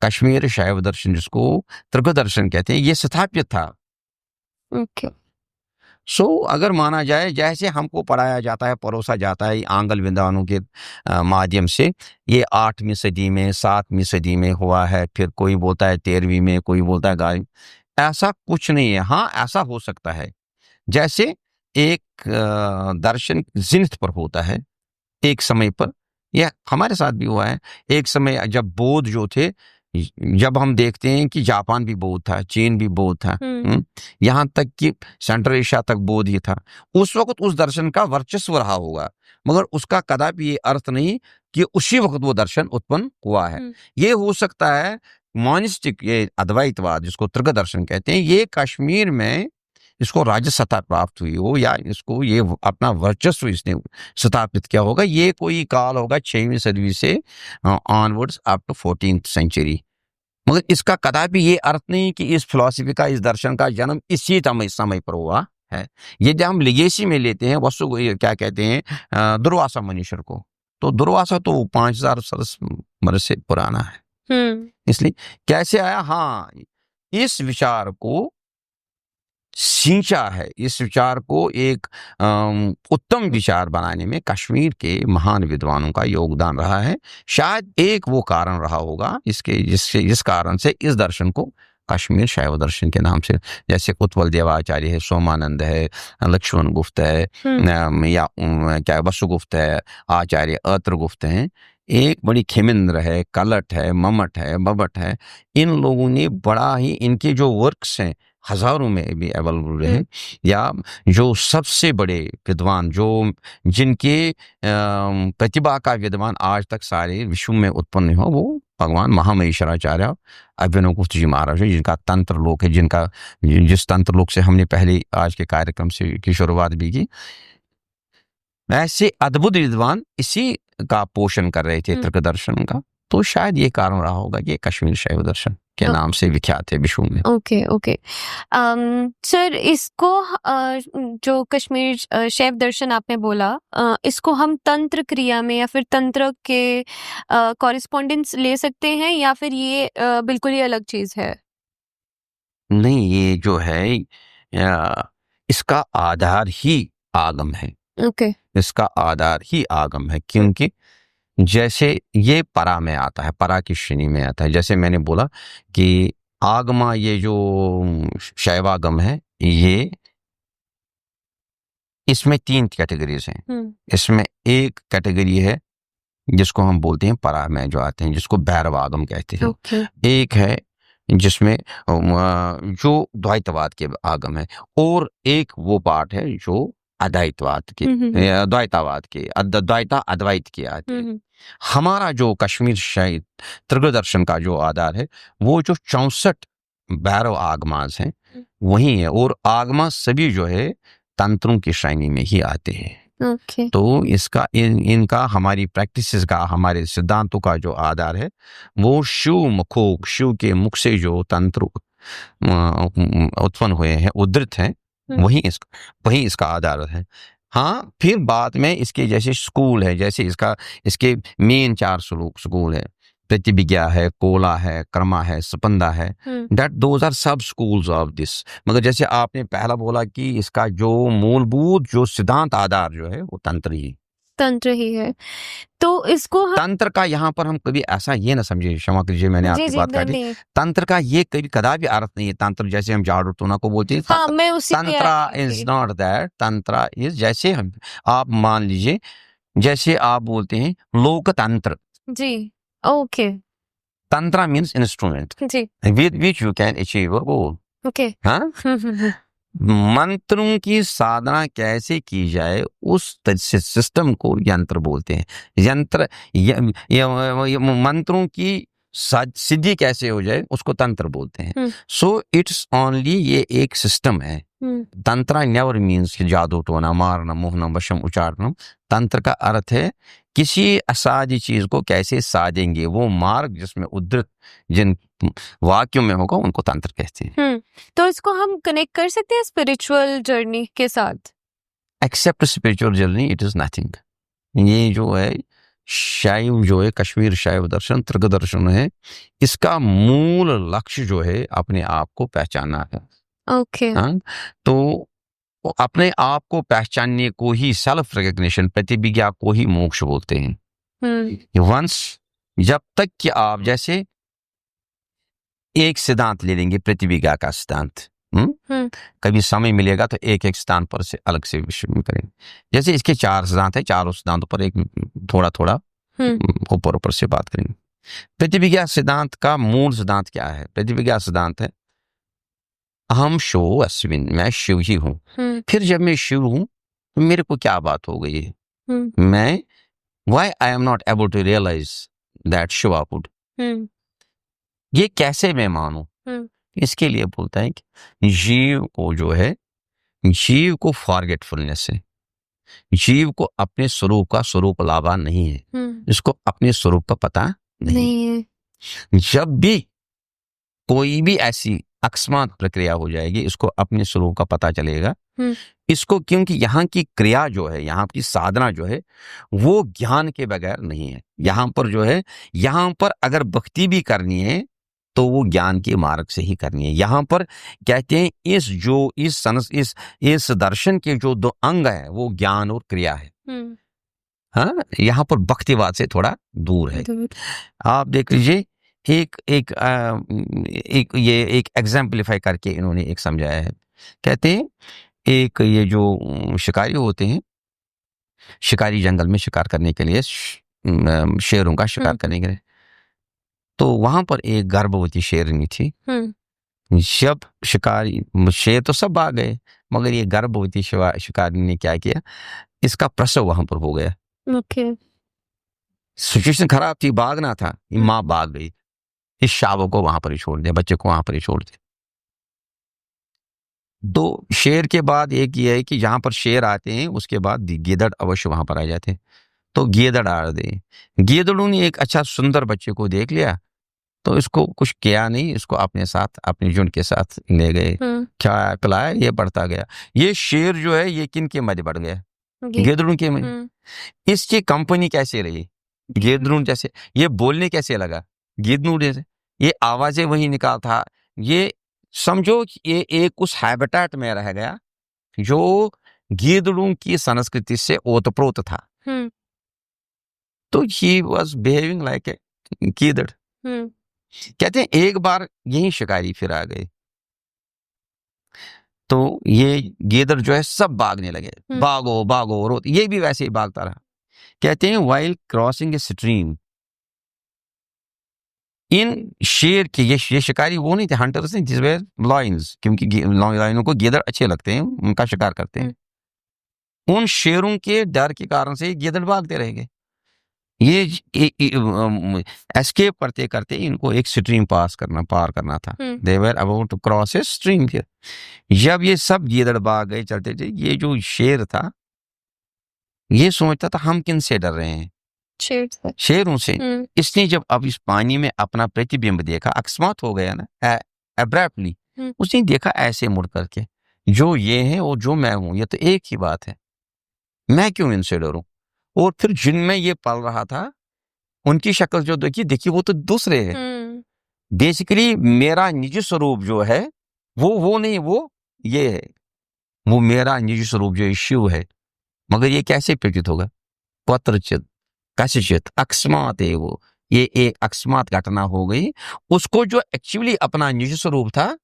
S1: कश्मीर शैव दर्शन, जिसको त्रिक दर्शन कहते हैं, ये स्थापित था। अगर माना जाए जैसे हमको पढ़ाया जाता है, परोसा जाता है आंगल विद्वानों के माध्यम से, ये 8वीं सदी में 7वीं सदी में हुआ है, फिर कोई बोलता है 13वीं में, कोई बोलता है 11वीं, ऐसा कुछ नहीं है। हाँ ऐसा हो सकता है, जैसे एक दर्शन जिन्थ पर होता है एक समय पर, यह हमारे साथ भी हुआ है। एक समय जब बौद्ध जो थे, जब हम देखते हैं कि जापान भी बौद्ध था, चीन भी बौद्ध था, यहाँ तक कि सेंट्रल एशिया तक बौद्ध ही था, उस वक्त उस दर्शन का वर्चस्व रहा होगा, मगर उसका कदापि ये अर्थ नहीं कि उसी वक्त वो दर्शन उत्पन्न हुआ है। ये हो सकता है मॉनिस्टिक, ये अद्वैतवाद जिसको त्रिक दर्शन कहते हैं, ये कश्मीर में इसको राज्य सत्ता प्राप्त हुई हो, या इसको ये अपना वर्चस्व इसने स्थापित किया होगा। ये कोई काल होगा 6वीं सदी से onwards up to 14th century, मगर इसका कदापि ये अर्थ नहीं कि इस फिलॉसफी का, इस दर्शन का जन्म इसी समय पर हुआ है। ये जब हम लिगेसी में लेते हैं वस्तु क्या कहते हैं दुर्वासा मनुष्य को, तो दुर्वासा तो 5000 वर्ष से पुराना है। इसलिए कैसे आया, हाँ इस विचार को सींचा है, इस विचार को एक उत्तम विचार बनाने में कश्मीर के महान विद्वानों का योगदान रहा है। शायद एक वो कारण रहा होगा जिस कारण से इस दर्शन को कश्मीर शैव दर्शन के नाम से, जैसे उत्पल देवाचार्य है, सोमानंद है, लक्ष्मण गुप्त है, या क्या वसुगुप्त है, आचार्य अत्रगुप्त हैं, एक बड़ी खेमेंद्र है, कलट है, ममट है, बबट है, इन लोगों ने बड़ा ही, इनके जो वर्क्स हैं हजारों में भी अवेलेबल रहे, या जो सबसे बड़े विद्वान, जो जिनके प्रतिभा का विद्वान आज तक सारे विश्व में उत्पन्न हो, वो भगवान महामहेश्वराचार्य अभिनव गुप्त जी महाराज है, जिनका तंत्र लोक है, जिस तंत्र लोक से हमने पहले आज के कार्यक्रम से की शुरुआत भी की। ऐसे अद्भुत विद्वान इसी का पोषण कर रहे थे त्रिक दर्शन का, तो शायद ये कारण रहा होगा कि कश्मीर शैव दर्शन के नाम से विख्यात है विश्व में।
S2: ओके सर, इसको जो कश्मीर शैव दर्शन आपने बोला, इसको हम तंत्र क्रिया में या फिर तंत्र के कॉरेस्पॉन्डेंस ले सकते हैं, या फिर ये बिल्कुल ही अलग चीज है?
S1: नहीं, ये जो है इसका आधार ही आगम है। इसका आधार ही आगम है, क्योंकि जैसे ये परा में आता है, परा की श्रेणी में आता है। जैसे मैंने बोला कि आगमा, ये जो शैवागम है, ये इसमें 3 कैटेगरीज हैं। इसमें एक कैटेगरी है जिसको हम बोलते हैं परा में जो आते हैं, जिसको भैरवागम कहते हैं। एक है जिसमें जो द्वैतवाद के आगम है, और एक वो पार्ट है जो अद्वैतवाद के, द्वैतावाद के, द्वैता अद्वैत के आते हैं। हमारा जो कश्मीर शैव त्रिगुदर्शन का जो आधार है वो जो 64 भैरव आगमास हैं वही है, और आगमा सभी जो है तंत्रों की श्रेणी में ही आते हैं।
S2: ओके।
S1: तो इसका इनका हमारी प्रैक्टिसेस का, हमारे सिद्धांतों का जो आधार है वो शिव के मुख से जो तंत्र उत्पन्न हुए हैं, उद्धृत हैं, वही इसका आधार है। हाँ, फिर बाद में इसके जैसे स्कूल है, जैसे इसके मेन 4 स्कूल है, प्रतिविज्ञा है, कोला है, कर्मा है, स्पंदा है, दैट दोज आर सब स्कूल्स ऑफ दिस। मगर जैसे आपने पहला बोला कि इसका जो मूलभूत जो सिद्धांत आधार जो है वो तंत्र ही है।
S2: तो इसको हम
S1: तंत्र का यहाँ पर हम कभी ऐसा ये ना समझे, क्षमा कीजिए मैंने आपकी बात काटी, तंत्र का ये कभी कदापि अर्थ नहीं है। तंत्र जैसे हम झाड़ू टोना को बोलते हैं,
S2: हाँ, मैं उसी
S1: tantra is not that. Tantra is जैसे आप मान लीजिए, जैसे आप बोलते हैं लोकतंत्र
S2: जी। ओके।
S1: Tantra means instrument
S2: जी।
S1: with which you can achieve a goal.
S2: Okay.
S1: हाँ, मंत्रों की साधना कैसे की जाए उस सिस्टम को यंत्र बोलते हैं। यंत्र मंत्रों की सिद्धि कैसे हो जाए उसको तंत्र बोलते हैं। सो इट्स ओनली ये एक सिस्टम है। तंत्रा नेवर मीन्स जादू टोना, मारना, मोहना, वशम, उच्चारणम। तंत्र का अर्थ है किसी असाध्य चीज को कैसे साधेंगे, वो मार्ग जिसमें उद्धृत जिन वाक्यों में होगा उनको तंत्र कहते हैं।
S2: तो इसको हम कनेक्ट कर सकते हैं स्पिरिचुअल जर्नी के साथ?
S1: Except spiritual journey it is nothing. ये जो है शैव जो है, कश्मीर शैव दर्शन, त्रिगुदर्शन है, इसका मूल लक्ष्य जो है अपने आप को पहचानना है।
S2: ओके।
S1: हाँ, तो अपने आप को पहचानने को ही सेल्फ रिकग्निशन, प्रतिविज्ञा को ही मोक्ष बोलते हैं। वंस जब तक कि आप जैसे एक सिद्धांत ले लेंगे, प्रतिविज्ञा का सिद्धांत, कभी समय मिलेगा तो एक स्थान पर से अलग से विषय में करेंगे। जैसे इसके 4 सिद्धांत है, चारों सिद्धांतों पर एक थोड़ा ऊपर से बात करेंगे। प्रतिविज्ञा सिद्धांत का मूल सिद्धांत क्या है? प्रतिविज्ञा सिद्धांत है अहम शो अश्विन, मैं शिव ही हूं। फिर जब मैं शिव हूं तो मेरे को क्या बात हो गई है? मैं why I am not able to realise that Shiva would, ये कैसे मैं मानूं? इसके लिए बोलता है कि जीव को जो है, जीव को फॉरगेटफुलनेस है, जीव को अपने स्वरूप का स्वरूप लाभा नहीं है, इसको अपने स्वरूप का पता नहीं है। जब भी कोई भी ऐसी अकस्मात प्रक्रिया हो जाएगी, इसको अपने स्वरूप का पता चलेगा। इसको क्योंकि यहाँ की क्रिया जो है, यहाँ की साधना जो है वो ज्ञान के बगैर नहीं है। यहाँ पर जो है, यहाँ पर अगर भक्ति भी करनी है तो वो ज्ञान के मार्ग से ही करनी है। यहाँ पर कहते हैं इस दर्शन के जो 2 अंग है वो ज्ञान और क्रिया है। हाँ, यहाँ पर भक्तिवाद से थोड़ा दूर है। आप देख लीजिए, एक एग्जाम्पलीफाई करके इन्होंने एक समझाया है। कहते हैं एक ये जो शिकारी होते हैं, शिकारी जंगल में शिकार करने के लिए, शेरों का शिकार करने के लिए, तो वहां पर एक गर्भवती शेरनी थी। जब शेर तो सब भाग गए, मगर ये गर्भवती शिकारी ने क्या किया, इसका प्रसव वहां पर हो गया। सिचुएशन खराब थी, भागना था, माँ भाग गई, इस शावक को वहां पर ही छोड़ दिया, बच्चे को वहां पर ही छोड़ दिया। तो शेर के बाद एक ये है कि जहां पर शेर आते हैं उसके बाद गीदड़ अवश्य वहां पर आ जाते हैं। तो गीदड़ आ गए, गीदड़ों ने एक अच्छा सुंदर बच्चे को देख लिया, तो इसको कुछ किया नहीं, इसको अपने साथ, अपने झुंड के साथ ले गए, क्या पिलाया, ये बढ़ता गया। ये शेर जो है ये किन के मध्य बढ़ गया? गीदड़ों के मध्य। इसकी कंपनी कैसे रही? गीदड़ों जैसे। ये बोलने कैसे लगा? गीदड़ों जैसे। ये आवाजें वही निकालता। ये समझो ये एक उस हैबिटेट में रह गया जो गीदड़ों की संस्कृति से ओतप्रोत था। तो he was behaving like a गीदड़। कहते हैं एक बार यही शिकारी फिर आ गए, तो ये गीदड़ जो है सब भागने लगे, भागो भागो रो, ये भी वैसे ही भागता रहा। कहते हैं वाइल क्रॉसिंग ए स्ट्रीम, इन शेर के ये शिकारी वो नहीं थे, हंटर्स नहीं, दिस वेर लायंस, क्योंकि लायनों को गीदड़ अच्छे लगते हैं, उनका शिकार करते हैं। उन शेरों के डर के कारण से गीदड़ भागते रह गए। ये एस्केप करते करते इनको एक स्ट्रीम पार करना था। They were about to cross a stream. जब ये सब गीदड़ भाग गए चलते थे, ये जो शेर था ये सोचता था हम किन से डर रहे हैं, शेरों से। इसने जब अब इस पानी में अपना प्रतिबिंब देखा, अकस्मात हो गया ना, एब्रैप्टली उसने देखा ऐसे मुड़ करके, जो ये है और जो मैं हूं ये तो एक ही बात है, मैं क्यों इनसे डरूं। और फिर जिनमें ये पल रहा था उनकी शक्ल जो देखी वो तो दूसरे है। बेसिकली मेरा निजी स्वरूप जो है वो नहीं, वो ये है, वो मेरा निजी स्वरूप जो शिव है। मगर ये कैसे प्रतीत होगा, पत्रचित कसिचित अकस्मात है वो, ये एक अकस्मात घटना हो गई। उसको जो एक्चुअली अपना निजी स्वरूप था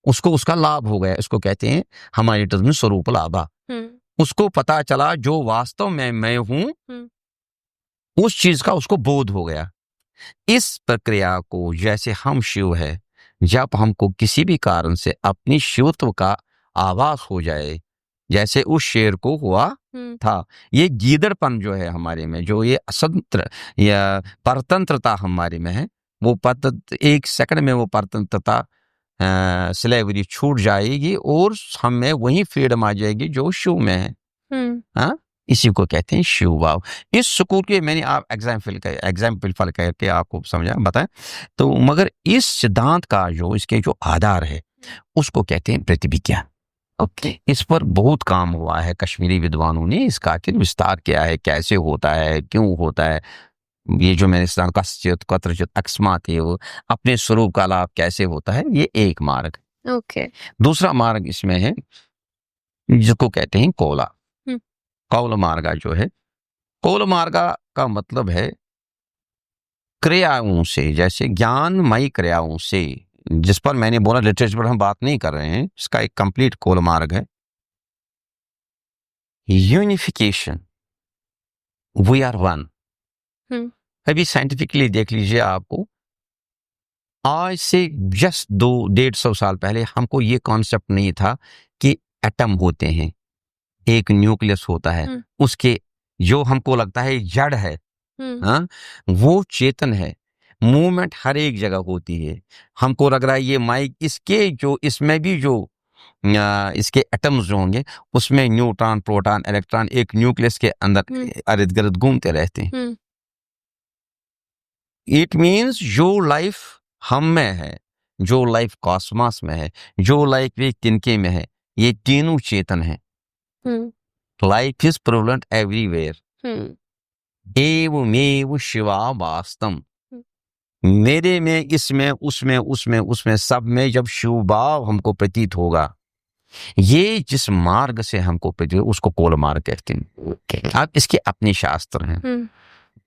S1: उसको उसका लाभ हो गया, इसको कहते हैं हमारे टर्म में स्वरूप लाभा। उसको पता चला जो वास्तव में मैं हूं, उस चीज का उसको बोध हो गया। इस प्रक्रिया को जैसे हम शिव है, जब हमको किसी भी कारण से अपनी शिवत्व का आभास हो जाए, जैसे उस शेर को हुआ था, ये गीदड़पन जो है हमारे में, जो ये असंत्र या परतंत्रता हमारे में है, वो एक सेकंड में वो परतंत्रता स्लेवरी छूट जाएगी और हमें वही फ्रीडम आ जाएगी जो शिव में है। हाँ, इसी को कहते हैं शिव भाव। इस सुकून के मैंने आप एग्जाम्पल करके आपको समझा बताएं तो, मगर इस सिद्धांत का जो इसके जो आधार है उसको कहते हैं प्रतिभिज्ञा। ओके, इस पर बहुत काम हुआ है, कश्मीरी विद्वानों ने इसका विस्तार किया है, कैसे होता है, क्यों होता है। ये जो मैंने सिद्धांत कत्रचित अकस्मात है, वो अपने स्वरूप का लाभ कैसे होता है, ये एक मार्ग।
S2: ओके,
S1: दूसरा मार्ग इसमें है जिसको कहते हैं कौला। कौल मार्गा जो है, कौल मार्गा का मतलब है क्रियाओं से, जैसे ज्ञानमयी क्रियाओं से, जिस पर मैंने बोला लिटरेचर पर हम बात नहीं कर रहे हैं, इसका एक कंप्लीट कौल मार्ग है। Unification, we are one. अभी साइंटिफिकली देख लीजिए, आपको आज से जस्ट 200-150 साल पहले हमको ये कॉन्सेप्ट नहीं था कि एटम होते हैं, एक न्यूक्लियस होता है, उसके जो हमको लगता है जड़ है, हाँ, वो चेतन है, मूवमेंट हर एक जगह होती है। हमको लग रहा है ये माइक, इसके जो इसमें भी जो इसके एटम्स जो होंगे उसमें न्यूट्रॉन, प्रोटॉन, इलेक्ट्रॉन एक न्यूक्लियस के अंदर इर्द गिर्द घूमते रहते हैं। इट मीन्स जो लाइफ हम में है, जो लाइफ कॉस्मॉस में है, जो लाइफ एक तिनके में है, ये तीनों चेतन है। Life is prevalent everywhere. एवमेव शिवा वास्तम, मेरे में, इसमें, उसमें, उसमें, उसमें, सब में जब शिव भाव हमको प्रतीत होगा, ये जिस मार्ग से हमको प्रतीत, उसको कौल मार्ग कहते हैं। आप इसके अपने शास्त्र हैं,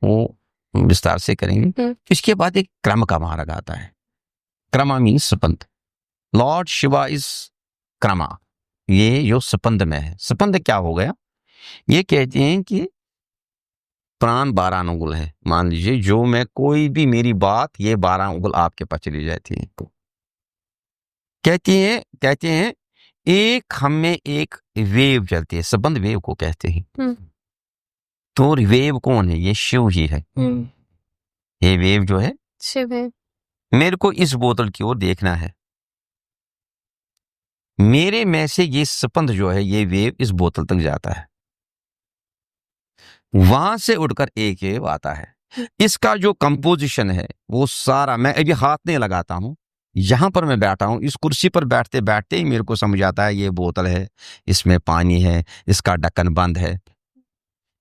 S1: वो विस्तार से करेंगे। इसके बाद एक क्रम का मार्ग आता है। क्रमा means Spanda. Lord Shiva is क्रमा, ये जो स्पंद में है। स्पंद क्या हो गया, ये कहते हैं कि प्राण 12 अंगुल है। मान लीजिए जो मैं कोई भी मेरी बात, ये 12 अंगुल आपके पास चली जाती है, तो कहते हैं एक हम में एक वेव चलती है, संबंध वेव को कहते हैं। तो वेव कौन है, ये शिव ही है। ये वेव जो है
S2: शिव है।
S1: मेरे को इस बोतल की ओर देखना है, मेरे में से ये स्पंद जो है, ये वेव इस बोतल तक जाता है, वहां से उड़कर एक वेव आता है। इसका जो कंपोजिशन है वो सारा, मैं अभी हाथ नहीं लगाता हूं, यहां पर मैं बैठा हूं, इस कुर्सी पर बैठते बैठते ही मेरे को समझ आता है ये बोतल है, इसमें पानी है, इसका ढक्कन बंद है।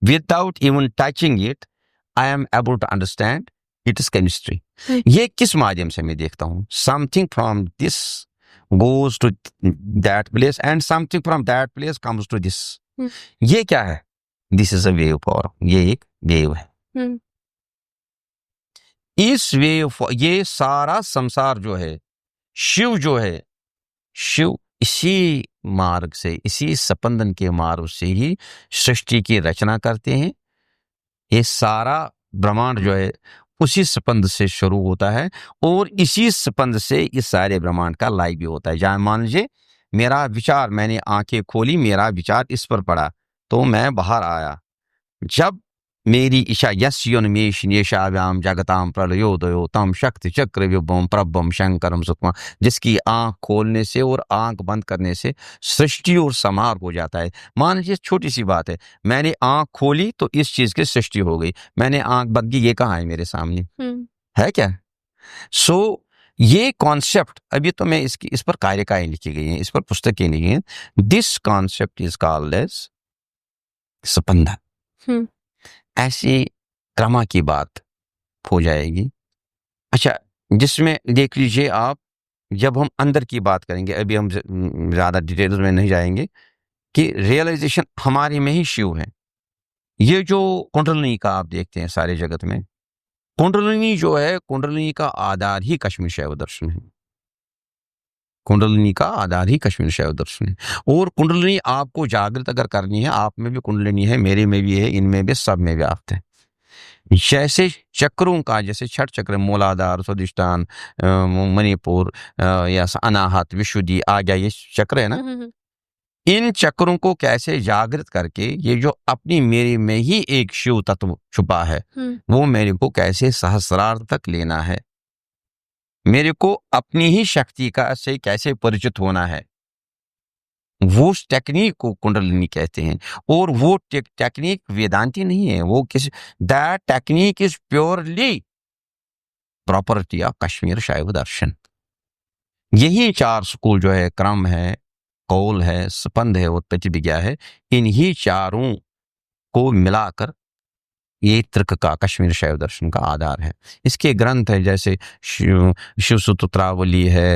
S1: Without even touching it I am able to understand it is chemistry. ये किस माध्यम से मैं देखता हूं, something from this goes to that place and something from that place comes to this. ये क्या है, this is a wave form, ये एक वेव है। इस वेव, ये सारा संसार जो है, शिव जो है, शिव इसी मार्ग से, इसी स्पंदन के मार्ग से ही सृष्टि की रचना करते हैं। ये सारा ब्रह्मांड जो है उसी स्पंद से शुरू होता है और इसी स्पंद से इस सारे ब्रह्मांड का लय भी होता है। जहां मान लीजिए मेरा विचार, मैंने आंखें खोली, मेरा विचार इस पर पड़ा, तो मैं बाहर आया। जब मेरी इच्छा यस्योन्मेष निशाव्याम जगताम प्रलयोदयो तम शक्ति चक्र विभुम प्रभम शंकरम सुखमा, जिसकी आंख खोलने से और आंख बंद करने से सृष्टि और समार हो जाता है। मान लीजिए छोटी सी बात है, मैंने आंख खोली तो इस चीज की सृष्टि हो गई, मैंने आंख बंद की, ये कहाँ है मेरे सामने, है क्या? सो ये कॉन्सेप्ट, अभी तो मैं इस पर कार्यकाएं लिखी गई हैं, इस पर पुस्तकें लिखी हैं। This concept is called as spandan. ऐसी क्रमा की बात हो जाएगी। अच्छा, जिसमें देख लीजिए आप, जब हम अंदर की बात करेंगे, अभी हम ज्यादा डिटेल्स में नहीं जाएंगे, कि रियलाइजेशन हमारे में ही शिव है। ये जो कुंडलिनी का आप देखते हैं सारे जगत में, कुंडलिनी जो है, कुंडलिनी का आधार ही कश्मीर शैव दर्शन है। कुंडलिनी का आधार ही कश्मीर शैव दर्शन है। और कुंडलिनी आपको जागृत अगर करनी है, आप में भी कुंडलिनी है, मेरे में भी है, इनमें भी, सब में व्याप्त है। जैसे चक्रों का, जैसे 6 चक्र, मूलाधार, स्वादिष्ठान, मणिपुर, या अनाहत, विशुद्धि, आज्ञा, ये चक्र है ना, इन चक्रों को कैसे जागृत करके ये जो अपनी मेरे में ही एक शिव तत्व छुपा है, वो मेरे को कैसे सहस्रार्थ तक लेना है, मेरे को अपनी ही शक्ति का से कैसे परिचित होना है, वो टेक्निक को कुंडलिनी कहते हैं। और वो टेक्निक वेदांती नहीं है, वो that technique is purely property of Kashmir Shaiva दर्शन। यही 4 स्कूल जो है, क्रम है, कौल है, स्पंद है, उत्पत्ति विज्ञा है, इन्हीं चारों को मिलाकर ये तर्क का कश्मीर शैव दर्शन का आधार है। इसके ग्रंथ है, जैसे शिवसूत्रावली है,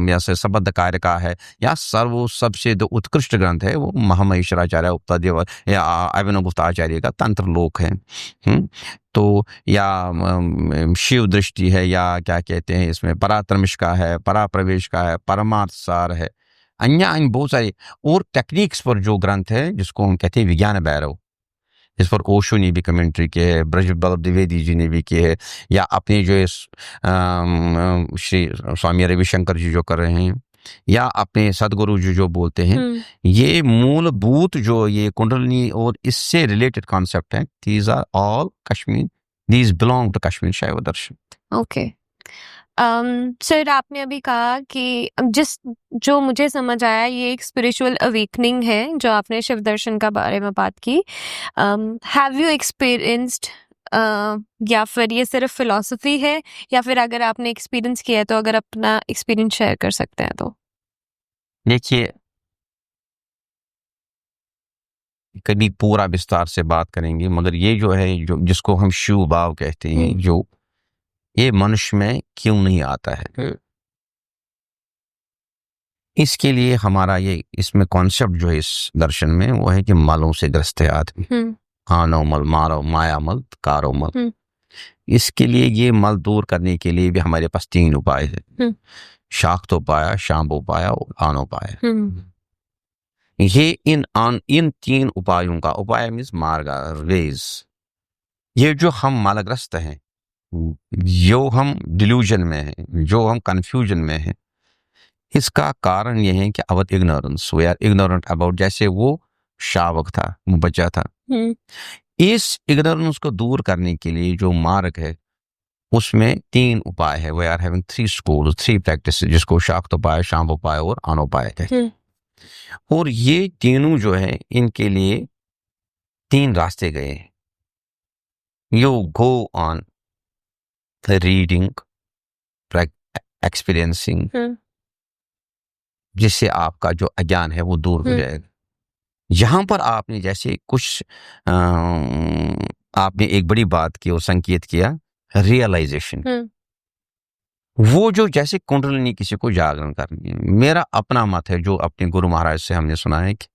S1: या सबद्ध कार्य का है, या सबसे जो उत्कृष्ट ग्रंथ है वो महामहेश्वराचार्य उपदेव या अभिनव गुप्त आचार्य का तंत्र लोक है। तो या शिव दृष्टि है, या क्या कहते हैं इसमें, परात्रमिश का है, पराप्रवेश का है, परमार्थ सार है, अन्य बहुत सारे और टेक्निक्स पर जो ग्रंथ है, जिसको हम कहते हैं विज्ञान भैरव, इस पर ओशो ने भी कमेंट्री की है, ब्रजबल्लभ द्विवेदी जी ने भी की है, या अपने जो श्री स्वामी रविशंकर जी जो कर रहे हैं, या अपने सदगुरु जी जो बोलते हैं, ये मूलभूत जो ये कुंडलिनी और इससे रिलेटेड कॉन्सेप्ट है, these are all Kashmir, these belong to Kashmir Shaiva Darshan.
S2: Okay. Sir, आपने अभी कहा कि जो मुझे समझ आया, ये एक स्पिरिचुअल अवेकनिंग है, जो आपने शिव दर्शन का बारे में बात की। हैव यू एक्सपीरियंस्ड, या फिर ये सिर्फ फिलॉसफी है, या फिर अगर आपने एक्सपीरियंस किया है तो अगर अपना एक्सपीरियंस शेयर कर सकते हैं तो?
S1: देखिए, कभी पूरा विस्तार से बात करेंगे, मगर ये जो है, जो जिसको हम शिव भाव कहते हैं, जो ये मनुष्य में क्यों नहीं आता है, इसके लिए हमारा ये इसमें कॉन्सेप्ट जो है इस दर्शन में, वो है कि मलों से ग्रस्त है आदमी। आनो मल, मारो माया मल, कारो मल। इसके लिए, ये मल दूर करने के लिए भी हमारे पास 3 उपाय है, शाक्तोपाय, शांभोपाय और आनोपाय। ये इन 3 उपायों का, उपाय मीन्स मार्ग, वेज, ये जो हम मालग्रस्त हैं, जो हम डिल्यूजन में हैं, जो हम कंफ्यूजन में हैं, इसका कारण यह है कि our ignorance, we are ignorant about, जैसे वो शावक था, वो बच्चा था। इस इग्नोरेंस को दूर करने के लिए जो मार्ग है, उसमें 3 उपाय है। We are having 3 school, 3 practice, जिसको शाक्तोपाय, शांभोपाय और आनोपाय कहते हैं। और ये तीनों जो है, इनके लिए 3 रास्ते गए हैं। You go on reading, experiencing, जिससे आपका जो अज्ञान है वो दूर हो जाएगा। यहां पर आपने जैसे कुछ आपने एक बड़ी बात की और संकेत किया, रियलाइजेशन। वो जो जैसे कुंडलिनी किसी को जागरण करनी है, मेरा अपना मत है, जो अपने गुरु महाराज से हमने सुना है, कि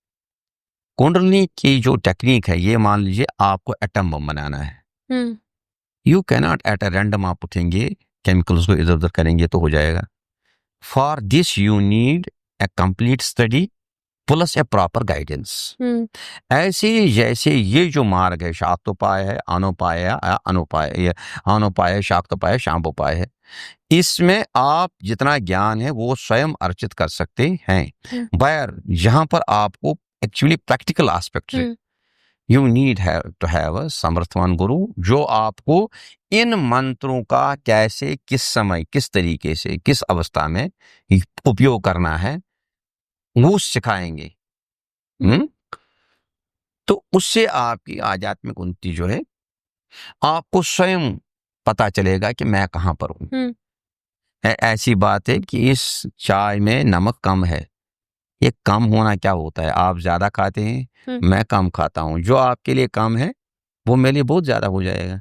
S1: कुंडलिनी की जो टेक्निक है, ये मान लीजिए आपको एटम बम बनाना है। You cannot at a random आप उठेंगे, केमिकल्स को इधर उधर करेंगे तो हो जाएगा। For this you need a complete study plus A proper guidance. ऐसे जैसे ये जो मार्ग है, शाक्तोपाय है, आनोपाय है, आनोपाय है, शाक्तोपाय है, शांभोपाय है, इसमें आप जितना ज्ञान है वो स्वयं अर्जित कर सकते हैं। पर जहां पर आपको एक्चुअली प्रैक्टिकल एस्पेक्ट है। You need to have a समर्थवान गुरु जो आपको इन मंत्रों का कैसे, किस समय, किस तरीके से, किस अवस्था में उपयोग करना है वो सिखाएंगे। तो उससे आपकी आध्यात्मिक उन्नति जो है आपको स्वयं पता चलेगा कि मैं कहाँ पर हूँ। ऐसी बात है कि इस चाय में नमक कम है, ये कम होना क्या होता है, आप ज्यादा खाते हैं, मैं कम खाता हूं, जो आपके लिए कम है वो मेरे लिए बहुत ज्यादा हो जाएगा।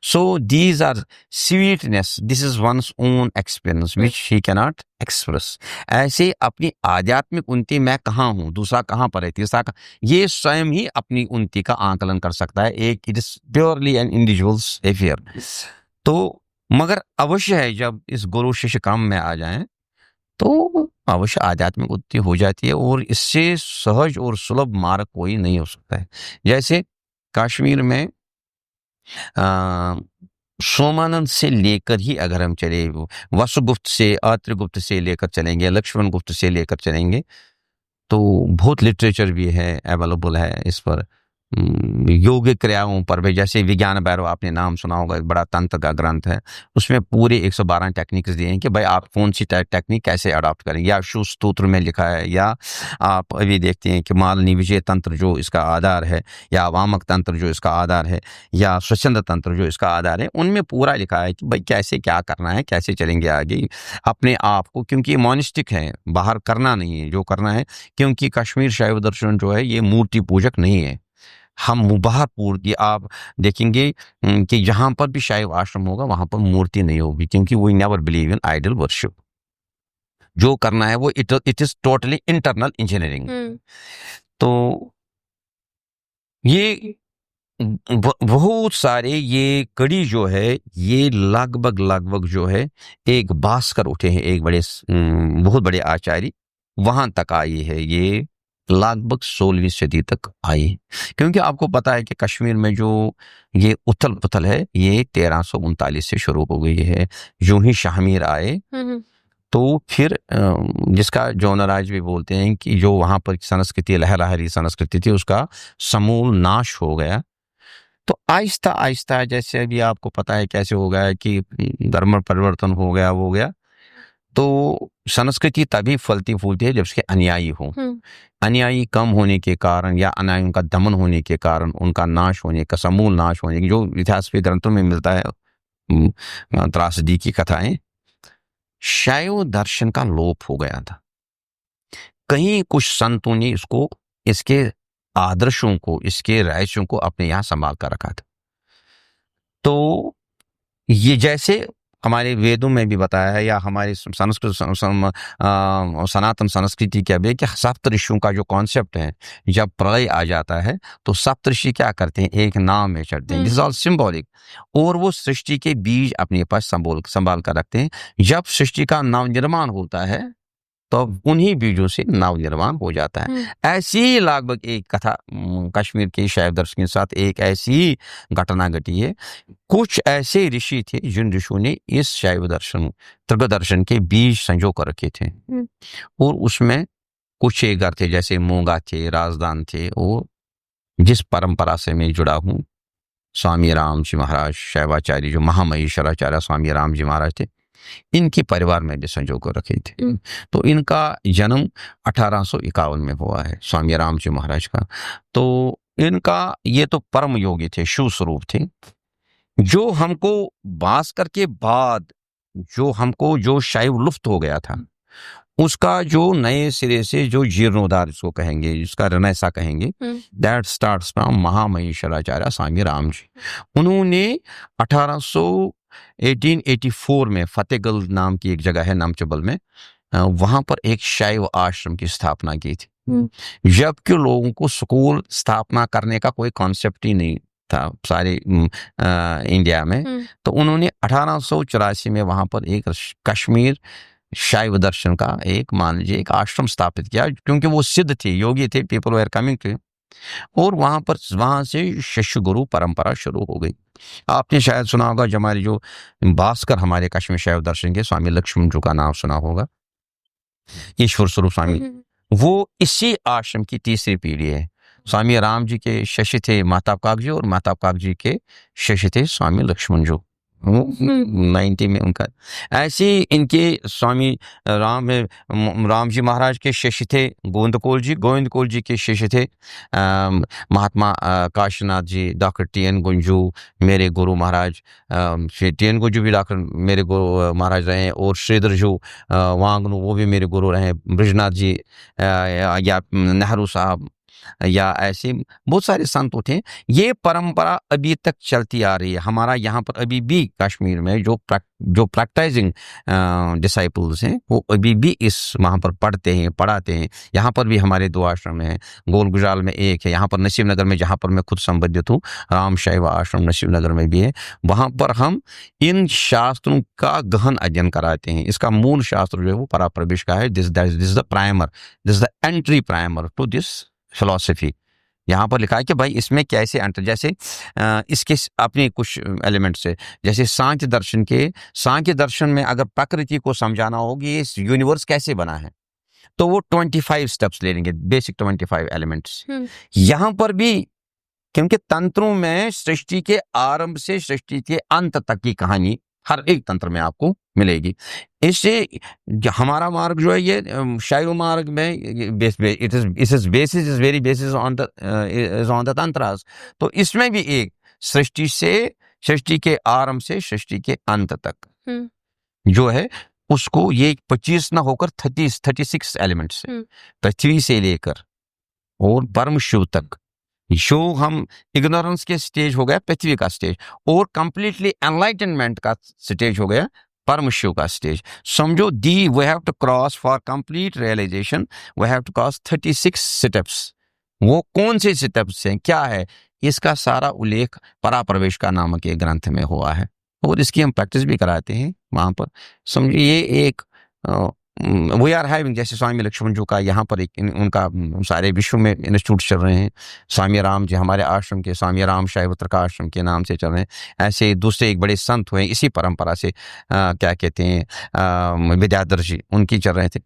S1: So these are sweetness, this is one's own experience which he can not express. ऐसे अपनी आध्यात्मिक उन्नति मैं कहाँ हूँ, दूसरा कहाँ पर है, तीसरा ये स्वयं ही अपनी उन्नति का आकलन कर सकता है। एक it is purely an individual's affair. तो मगर अवश्य है जब इस गुरु शिष्य क्रम में आ जाएं तो अवश्य आध्यात्मिक उन्नति हो जाती है, और इससे सहज और सुलभ मार्ग कोई नहीं हो सकता है। जैसे कश्मीर में सोमानंद से लेकर ही अगर हम चले, वसुगुप्त से, अत्रिगुप्त से लेकर चलेंगे, लक्ष्मण गुप्त से लेकर चलेंगे, तो बहुत लिटरेचर भी है, अवेलेबल है इस पर, योगिक क्रियाओं पर भी। जैसे विज्ञान भैरव आपने नाम सुना होगा, एक बड़ा तंत्र का ग्रंथ है, उसमें पूरे 112 टेक्निक्स दिए हैं कि भाई आप कौन सी टेक्निक कैसे अडॉप्ट करेंगे। या शिव स्तोत्र में लिखा है, या आप अभी देखते हैं कि मालनी विजय तंत्र जो इसका आधार है, या वामक तंत्र जो इसका आधार है, या स्वच्छंद तंत्र जो इसका आधार है, उनमें पूरा लिखा है कि भाई कैसे क्या करना है, कैसे चलेंगे आगे अपने आप को, क्योंकि ये मोनिस्टिक है, बाहर करना नहीं है जो करना है। क्योंकि कश्मीर शैव दर्शन जो है ये मूर्ति पूजक नहीं है, हम मुबाह पूर्ति, आप देखेंगे कि जहां पर भी शैव आश्रम होगा वहां पर मूर्ति नहीं होगी, क्योंकि we never believe in idol worship. जो करना है वो it is totally internal engineering. तो ये बहुत सारे ये कड़ी जो है ये लगभग जो है एक भास्कर उठे हैं, एक बड़े बहुत बड़े आचार्य वहां तक आई है, ये लगभग 16वीं सदी तक आई। क्योंकि आपको पता है कि कश्मीर में जो ये उथल पुथल है ये 1339 से शुरू हो गई है। यूं ही शाहमीर आए तो फिर जिसका जौनराज भी बोलते हैं कि जो वहां पर संस्कृति, लहराहरी संस्कृति थी, उसका समूल नाश हो गया। तो आहिस्ता आहिस्ता जैसे अभी आपको पता है कैसे हो गया कि धर्म परिवर्तन हो गया, तो संस्कृति तभी फलती फूलती है जब उसके अनुयायी हो। अनुयायी कम होने के कारण या अनुयायियों का दमन होने के कारण, उनका नाश होने का, समूल नाश होने की, जो इतिहास के ग्रंथों में मिलता है त्रासदी की कथाएं, शैव दर्शन का लोप हो गया था। कहीं कुछ संतों ने इसको, इसके आदर्शों को, इसके रहस्यों को अपने यहां संभाल कर रखा था। तो ये जैसे हमारे वेदों में भी बताया है, या हमारे संस्कृत सनातन संस्कृति के भी, कि सप्तऋषियों का जो कॉन्सेप्ट है, जब प्रलय आ जाता है तो सप्तऋषि क्या करते हैं, एक नाव में चढ़ते हैं, दिस इज ऑल सिंबॉलिक, और वो सृष्टि के बीज अपने पास संभाल कर रखते हैं। जब सृष्टि का नव निर्माण होता है तो उन्हीं बीजों से नव निर्माण हो जाता है। ऐसी लगभग एक कथा कश्मीर के शैव दर्शन के साथ एक ऐसी घटना घटी है। कुछ ऐसे ऋषि थे जिन ऋषियों ने इस शैव दर्शन, त्रिग दर्शन के बीज संजो कर रखे थे, और उसमें कुछ एक घर थे, जैसे मोगा थे, राजदान थे, और जिस परंपरा से मैं जुड़ा हूँ, स्वामी राम जी महाराज शैवाचार्य, जो महामहिषराचार्य स्वामी राम जी महाराज थे, इनके परिवार में भी संजो कर रखे थे। तो इनका जन्म 1851 में हुआ है, स्वामी राम जी महाराज का। तो इनका ये तो परम योगी थे, शिव स्वरूप थे, जो हमको भास्कर के बाद जो शैव लुप्त हो गया था, उसका जो नए सिरे से जो जीर्णोद्धार इसको कहेंगे, जिसका रनैसा कहेंगे, दैट स्टार्ट्स फ्रॉम महामहिषराचार्य स्वामी राम जी। उन्होंने 1884 में फतेहगढ़ नाम की एक जगह है नामचबल में, वहां पर एक शैव आश्रम की स्थापना की थी। जबकि लोगों को स्कूल स्थापना करने का कोई कॉन्सेप्ट ही नहीं था सारे इंडिया में, तो उन्होंने 1884 में वहां पर एक कश्मीर शैव दर्शन का एक, मान लीजिए, एक आश्रम स्थापित किया, क्योंकि वो सिद्ध थे, योगी थे, पीपल वेर कमिंग टू, और वहां से शिष्य गुरु परंपरा शुरू हो गई। आपने शायद सुना होगा, जो हमारे जो भास्कर हमारे कश्मीर शैव दर्शन के स्वामी लक्ष्मण जी का नाम सुना होगा, ईश्वर स्वरूप स्वामी, वो इसी आश्रम की तीसरी पीढ़ी है। स्वामी राम जी के शिष्य थे महताब कागजी, और महताब कागजी के शिष्य थे स्वामी लक्ष्मण जो, वो 90 में उनका। ऐसे इनके स्वामी राम जी महाराज के शिष्य थे गोविंद कौल जी के शिष्य थे महात्मा काशीनाथ जी, डॉक्टर TN गुंजू मेरे गुरु महाराज, TN गुंजू भी डॉक्टर मेरे गुरु महाराज रहे, और श्रीधर जो वांगनू वो भी मेरे गुरु रहे, ब्रजनाथ जी या नेहरू साहब, या ऐसे बहुत सारे संत उठे। ये परंपरा अभी तक चलती आ रही है हमारा यहाँ पर। अभी भी कश्मीर में जो प्रैक्टिसिंग डिसाइपल्स हैं वो अभी भी इस वहाँ पर पढ़ते हैं, पढ़ाते हैं। यहाँ पर भी हमारे 2 आश्रम हैं, गोल गुजराल में एक है, यहाँ पर नसीब नगर में जहाँ पर मैं खुद संबंधित हूँ, राम शैव आश्रम नसीब नगर में भी है। वहाँ पर हम इन शास्त्रों का गहन अध्ययन कराते हैं। इसका मूल शास्त्र जो है वो पराप्रवेश का है। This is the primer, this the entry primer to this philosophy. यहाँ पर लिखा है कि भाई इसमें कैसे एंटर, जैसे इसके अपने कुछ एलिमेंट से, जैसे सांख्य दर्शन में अगर प्रकृति को समझाना होगी इस यूनिवर्स कैसे बना है, तो वो 25 स्टेप्स ले लेंगे, बेसिक 25 एलिमेंट्स। यहाँ पर भी क्योंकि तंत्रों में सृष्टि के आरंभ से सृष्टि के अंत तक की कहानी हर एक तंत्र में आपको मिलेगी। इससे हमारा मार्ग जो है ये शैव मार्ग में it is very basis on the tantras. तो इसमें भी एक सृष्टि के आरंभ से सृष्टि के अंत तक जो है उसको ये 25 ना होकर 36 एलिमेंट्स है, पृथ्वी से लेकर और परम शिव तक। जो हम इग्नोरेंस के स्टेज हो गया पृथ्वी का स्टेज, और कंप्लीटली एनलाइटनमेंट का स्टेज हो गया परम शिव का स्टेज। समझो we have to cross for complete realisation, we have to cross 36 steps. वो कौन से स्टेप्स हैं, क्या है, इसका सारा उल्लेख पराप्रवेश का नामक एक ग्रंथ में हुआ है, और इसकी हम प्रैक्टिस भी कराते हैं वहां पर। समझिए ये एक वी आर हैविंग, जैसे स्वामी लक्ष्मण जी का यहाँ पर एक उनका सारे विश्व में इंस्टीट्यूट चल रहे हैं। स्वामी राम जी हमारे आश्रम के स्वामी राम शैवत्र का आश्रम के नाम से चल रहे हैं। ऐसे दूसरे एक बड़े संत हुए इसी परंपरा से, क्या कहते हैं, विद्याधर जी, उनकी चल रहे थे।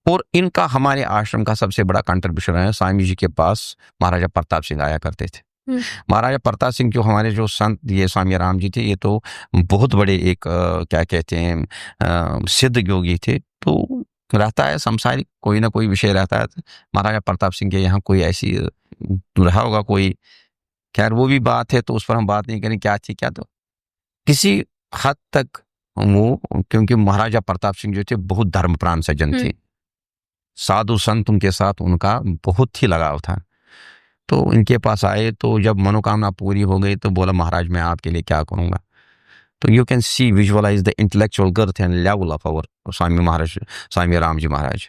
S1: और इनका हमारे आश्रम का सबसे बड़ा कंट्रीब्यूशन है। स्वामी जी के पास महाराजा प्रताप सिंह आया करते थे। महाराजा प्रताप सिंह जो हमारे जो संत ये स्वामी राम जी थे, ये तो बहुत बड़े एक क्या कहते हैं सिद्ध योगी थे। तो रहता है संसारिक कोई ना कोई विषय रहता है। महाराजा प्रताप सिंह के यहाँ कोई ऐसी रहा होगा कोई, खैर वो भी बात है, तो उस पर हम बात नहीं करें क्या थी क्या। तो किसी हद तक वो, क्योंकि महाराजा प्रताप सिंह जो थे बहुत धर्मप्राण सज्जन थे, साधु संत उनके साथ उनका बहुत ही लगाव था। तो इनके पास आए, तो जब मनोकामना पूरी हो गई तो बोला महाराज मैं आपके लिए क्या करूंगा। तो you can see visualize the intellectual girth and level of our Swami Ram ji Maharaj.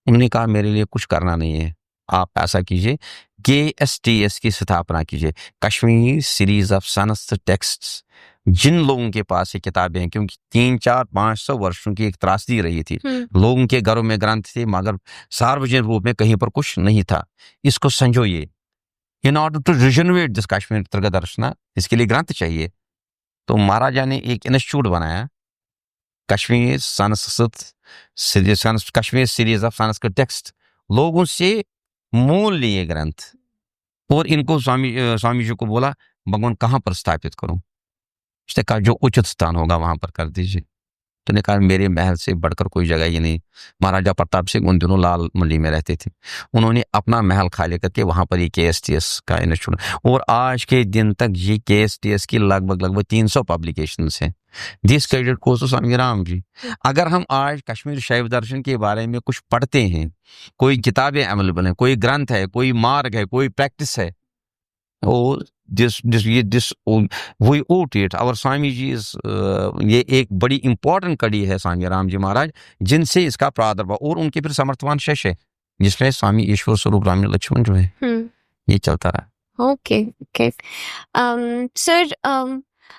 S1: उन्होंने कहा मेरे लिए कुछ करना नहीं है, आप ऐसा कीजिए KSTS की स्थापना कीजिए, Kashmir series of Sanskrit texts. जिन लोगों के पास ये किताबें हैं, क्योंकि 300-400-500 वर्षों की एक त्रासदी रही थी, लोगों के घरों में ग्रंथ थे मगर सार्वजनिक रूप में कहीं पर कुछ नहीं था, इसको संजोइए। In order to regenerate this Kashmir त्रिगदर्शना, इसके लिए ग्रंथ चाहिए। तो महाराजा ने एक इंस्टीट्यूट बनाया, Kashmir series of Sanskrit text. लोगों से मूल लिए ग्रंथ, और इनको स्वामी जी को बोला भगवान कहाँ पर स्थापित करूं। उसने कहा जो उचित स्थान होगा वहां पर कर दीजिए। तो ने कहा मेरे महल से बढ़कर कोई जगह ही नहीं। महाराजा प्रताप सिंह उन दिनों लाल मंडी में रहते थे, उन्होंने अपना महल खाली करके वहां पर ये KSTS का इंस्टीट्यूट, और आज के दिन तक ये KSTS की लगभग 300 पब्लिकेशंस हैं। दिस क्रेडिट गोज़ टू स्वामी राम जी। अगर हम आज कश्मीर शैव दर्शन के बारे में कुछ पढ़ते हैं, कोई किताबें अवेलेबल हैं, कोई ग्रंथ है, कोई मार्ग है, कोई प्रैक्टिस है, और we owe it our Swami ji ये एक बड़ी इंपॉर्टेंट कड़ी है स्वामी राम जी महाराज, जिनसे इसका प्रादुर्भाव, और उनके फिर समर्थवान शिष्य जिसमें स्वामी ईश्वर स्वरूप राम लक्ष्मण जो है, ये चलता रहा।
S2: ओके सर,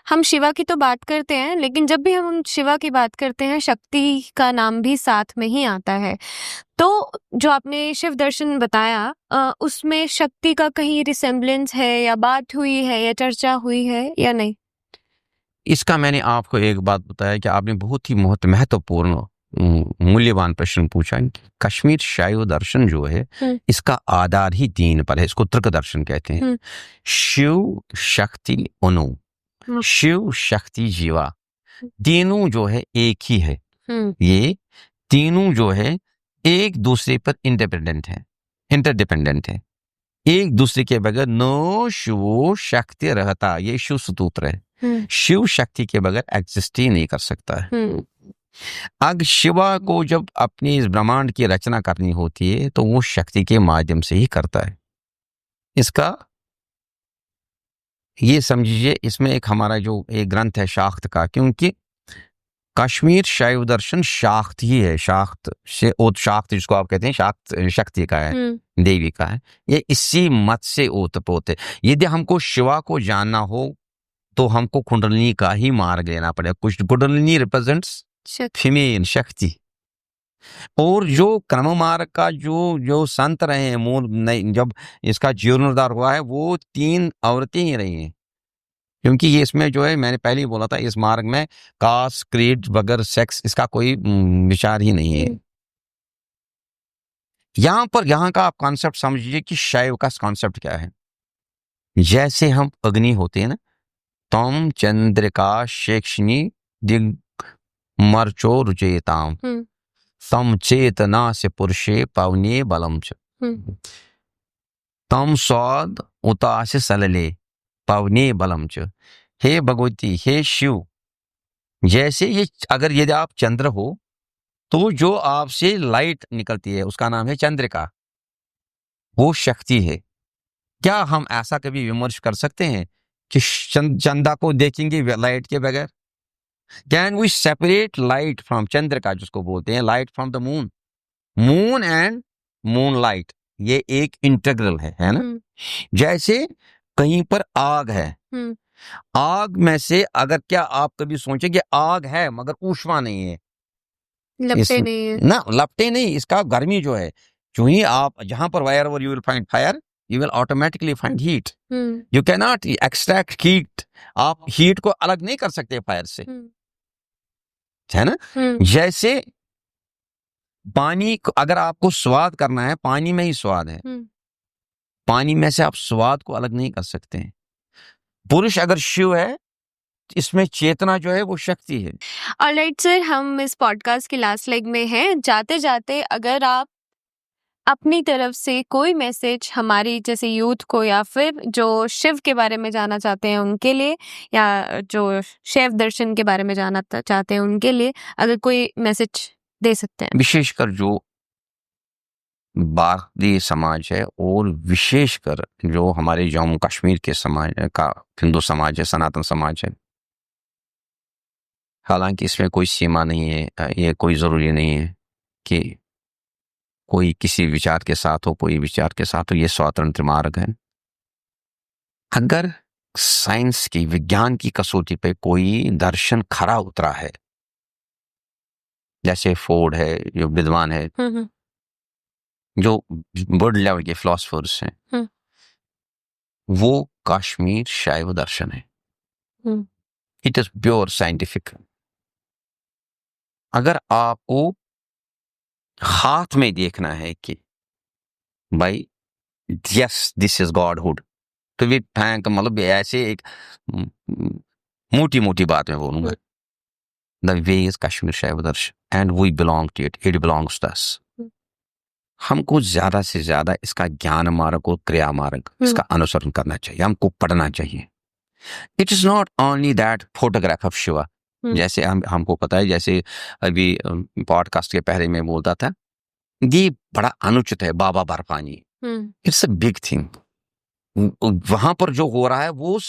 S2: हम शिवा की तो बात करते हैं, लेकिन जब भी हम शिवा की बात करते हैं शक्ति का नाम भी साथ में ही आता है। तो जो आपने शिव दर्शन बताया, उसमें शक्ति का कहीं रिसेम्बलेंस है, या बात हुई है, या चर्चा हुई है, या नहीं?
S1: इसका मैंने आपको एक बात बताया कि आपने बहुत ही महत्वपूर्ण मूल्यवान प्रश्न पूछा कि कश्मीर शैव दर्शन जो है इसका आधार ही तीन पर है। इसको तर्क दर्शन कहते हैं। शिव, शक्ति, अनु। शिव, शक्ति, जीवा, तीनों जो है एक ही है। ये तीनों जो है एक दूसरे पर इंटरडिपेंडेंट है। एक दूसरे के बगैर नो शिवो शक्ति रहता, ये शिव सूत्र है। शिव शक्ति के बगैर एग्जिस्ट ही नहीं कर सकता है। अब शिवा को जब अपनी इस ब्रह्मांड की रचना करनी होती है तो वो शक्ति के माध्यम से ही करता है। इसका ये समझिए, इसमें एक हमारा जो एक ग्रंथ है शाक्त का, क्योंकि कश्मीर शैव दर्शन शाक्त ही है। शाक्त से शाक्त जिसको आप कहते हैं शाक्त शक्ति का है, देवी का है। ये इसी मत से ओतप्रोत है। यदि हमको शिवा को जानना हो तो हमको कुंडलिनी का ही मार्ग लेना पड़ेगा। कुछ कुंडलिनी रिप्रेजेंट्स फीमेल शक्ति, और जो क्रम मार्ग का जो संत रहे हैं मूल जब इसका जीर्णोद्धार हुआ है वो 3 औरतें ही रही हैं। क्योंकि ये इसमें जो है मैंने पहले ही बोला था, इस मार्ग में कास्ट, क्रीड वगैरह, सेक्स इसका कोई विचार ही नहीं है। यहाँ का आप कॉन्सेप्ट समझिए कि शैव का कॉन्सेप्ट क्या है। जैसे हम अग्नि होते हैं ना, तम चंद्रिका शेक्षिणी दिग मर्चो रुचेताम तम चेतना से पुरुषे पवने बलम च तम स्वाद उतास सलले पवने बलम च। हे भगवती, हे शिव, जैसे ये अगर यदि आप चंद्र हो तो जो आपसे लाइट निकलती है उसका नाम है चंद्रिका, वो शक्ति है। क्या हम ऐसा कभी विमर्श कर सकते हैं कि चंदा को देखेंगे लाइट के बगैर? Can we separate light from चंद्रिका, जिसको बोलते हैं light from the moon? Moon and moon light ये एक इंटीग्रल है ना। जैसे कहीं पर आग है, आग में से अगर क्या आप कभी सोचे कि आग है मगर ऊष्मा नहीं है,
S2: लपटे नहीं है
S1: ना, लपटे नहीं, इसका गर्मी जो है, जो ही आप जहां पर wire you will find fire, you will automatically find heat. You can not extract heat, आप हीट को अलग नहीं कर सकते फायर से, है ना। जैसे पानी को अगर आपको स्वाद करना है, पानी में ही स्वाद है, पानी में से आप स्वाद को अलग नहीं कर सकते हैं। पुरुष अगर शिव है, इसमें चेतना जो है वो शक्ति है।
S2: ऑलराइट सर, हम इस पॉडकास्ट के लास्ट लेग में हैं। जाते जाते अगर आप अपनी तरफ से कोई मैसेज हमारी जैसे यूथ को, या फिर जो शिव के बारे में जानना चाहते हैं उनके लिए, या जो शैव दर्शन के बारे में जानना चाहते हैं उनके लिए, अगर कोई मैसेज दे सकते हैं।
S1: विशेषकर जो भारतीय समाज है और विशेषकर जो हमारे जम्मू कश्मीर के समाज का हिंदू समाज है, सनातन समाज है, हालांकि इसमें कोई सीमा नहीं है, ये कोई जरूरी नहीं है कि कोई किसी विचार के साथ हो, कोई विचार के साथ हो, ये स्वतंत्र मार्ग है। अगर साइंस की, विज्ञान की कसौटी पे कोई दर्शन खरा उतरा है, जैसे फोर्ड है, जो विद्वान है, जो वर्ल्ड लेवल के फिलोसफर्स हैं, वो कश्मीर शैव दर्शन है। It is pure scientific. अगर आपको हाथ में देखना है कि भाई यस दिस इज गॉडहुड, तो वी थैंक, मतलब ऐसे एक मोटी मोटी बात में बोलूंगा, the way is Kashmir Shaiva darshan and we belong to it, it belongs to us. हमको ज्यादा से ज्यादा इसका ज्ञान मार्ग और क्रिया मार्ग, इसका अनुसरण करना चाहिए, हमको पढ़ना चाहिए। It is not only that photograph of Shiva. जैसे हमको पता है, जैसे अभी पॉडकास्ट के पहले में बोलता था, ये बड़ा अनुचित है बाबा बर्फानी, इट्स अ बिग थिंग। वहां पर जो हो रहा है वो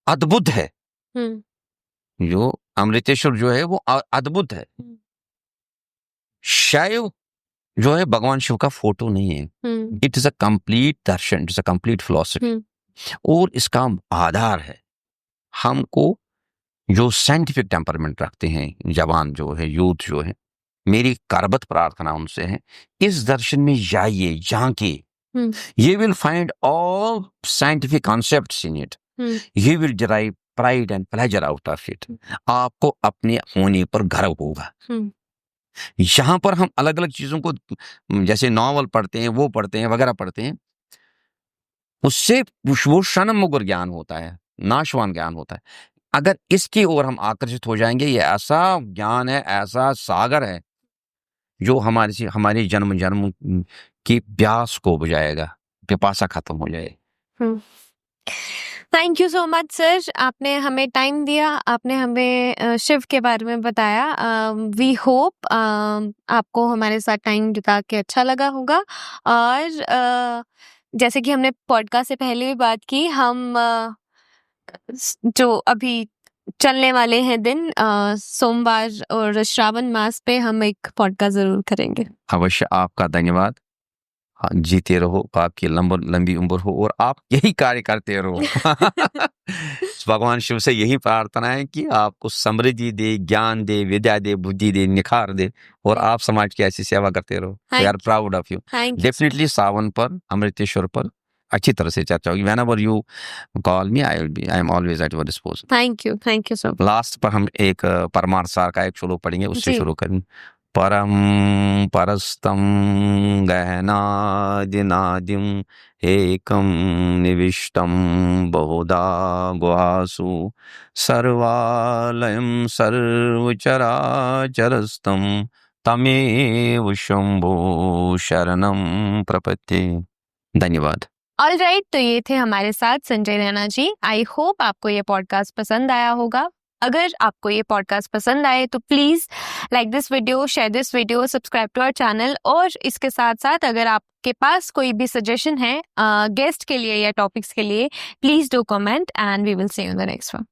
S1: अद्भुत है, जो अमृतेश्वर जो है वो अद्भुत है। शैव जो है भगवान शिव का फोटो नहीं है, it is a complete Darshan, it is a complete philosophy, और इसका आधार है हमको जो साइंटिफिक टेम्परमेंट रखते हैं जवान जो है, यूथ जो है, मेरी करबत प्रार्थना उनसे है, इस दर्शन में जाइए, झांकिए, you will find all scientific concepts in it. You will derive pride and pleasure out of it. आपको अपने होने पर गर्व होगा। यहाँ पर हम अलग अलग चीजों को, जैसे नॉवल पढ़ते हैं, वो पढ़ते हैं, वगैरह पढ़ते हैं, उससे वो क्षणमुग्र ज्ञान होता है, नाशवान ज्ञान होता है। अगर इसकी ओर हम आकर्षित हो जाएंगे, ये ऐसा ज्ञान है, ऐसा सागर है जो हमारी जन्म जन्म की प्यास को बुझाएगा, पिपासा खत्म हो जाएगी।
S2: Thank you so much sir, आपने हमें टाइम दिया, आपने हमें शिव के बारे में बताया। वी होप आपको हमारे साथ टाइम बिता के अच्छा लगा होगा। और जैसे कि हमने पॉडकास्ट से पहले भी बात की, हम जो अभी चलने वाले हैं दिन, सोमवार और श्रावण मास पे हम एक पॉडकास्ट जरूर करेंगे।
S1: अवश्य, आपका धन्यवाद। हाँ, जीते रहो, आपकी लंबी उम्र हो और आप यही कार्य करते रहो। भगवान शिव से यही प्रार्थना है कि आपको समृद्धि दे, ज्ञान दे, विद्या दे, बुद्धि दे, निखार दे, और आप समाज की ऐसी सेवा करते रहो। We are proud of you. Definitely Sawan पर, अमृतेश्वर पर अच्छी तरह से चर्चा होगी। Whenever you call me, I am always at your disposal.
S2: Thank you so much.
S1: Last पर हम एक परमार्थ सार का एक श्लोक पढ़ेंगे, उससे शुरू करें। परम परस्तम गहनादिनादिम एकम निविष्टम बहुधा गुहासु सर्वालयम सर्वचराचरस्तम तमेव शंभो शरणम प्रपत्ति। धन्यवाद।
S2: ऑल राइट, तो ये थे हमारे साथ संजय रैना जी। आई होप आपको ये पॉडकास्ट पसंद आया होगा। अगर आपको ये पॉडकास्ट पसंद आए तो please like this video, share this video, subscribe to our channel. और इसके साथ साथ अगर आपके पास कोई भी सजेशन है गेस्ट के लिए या टॉपिक्स के लिए, please do comment and we will see you in the next one.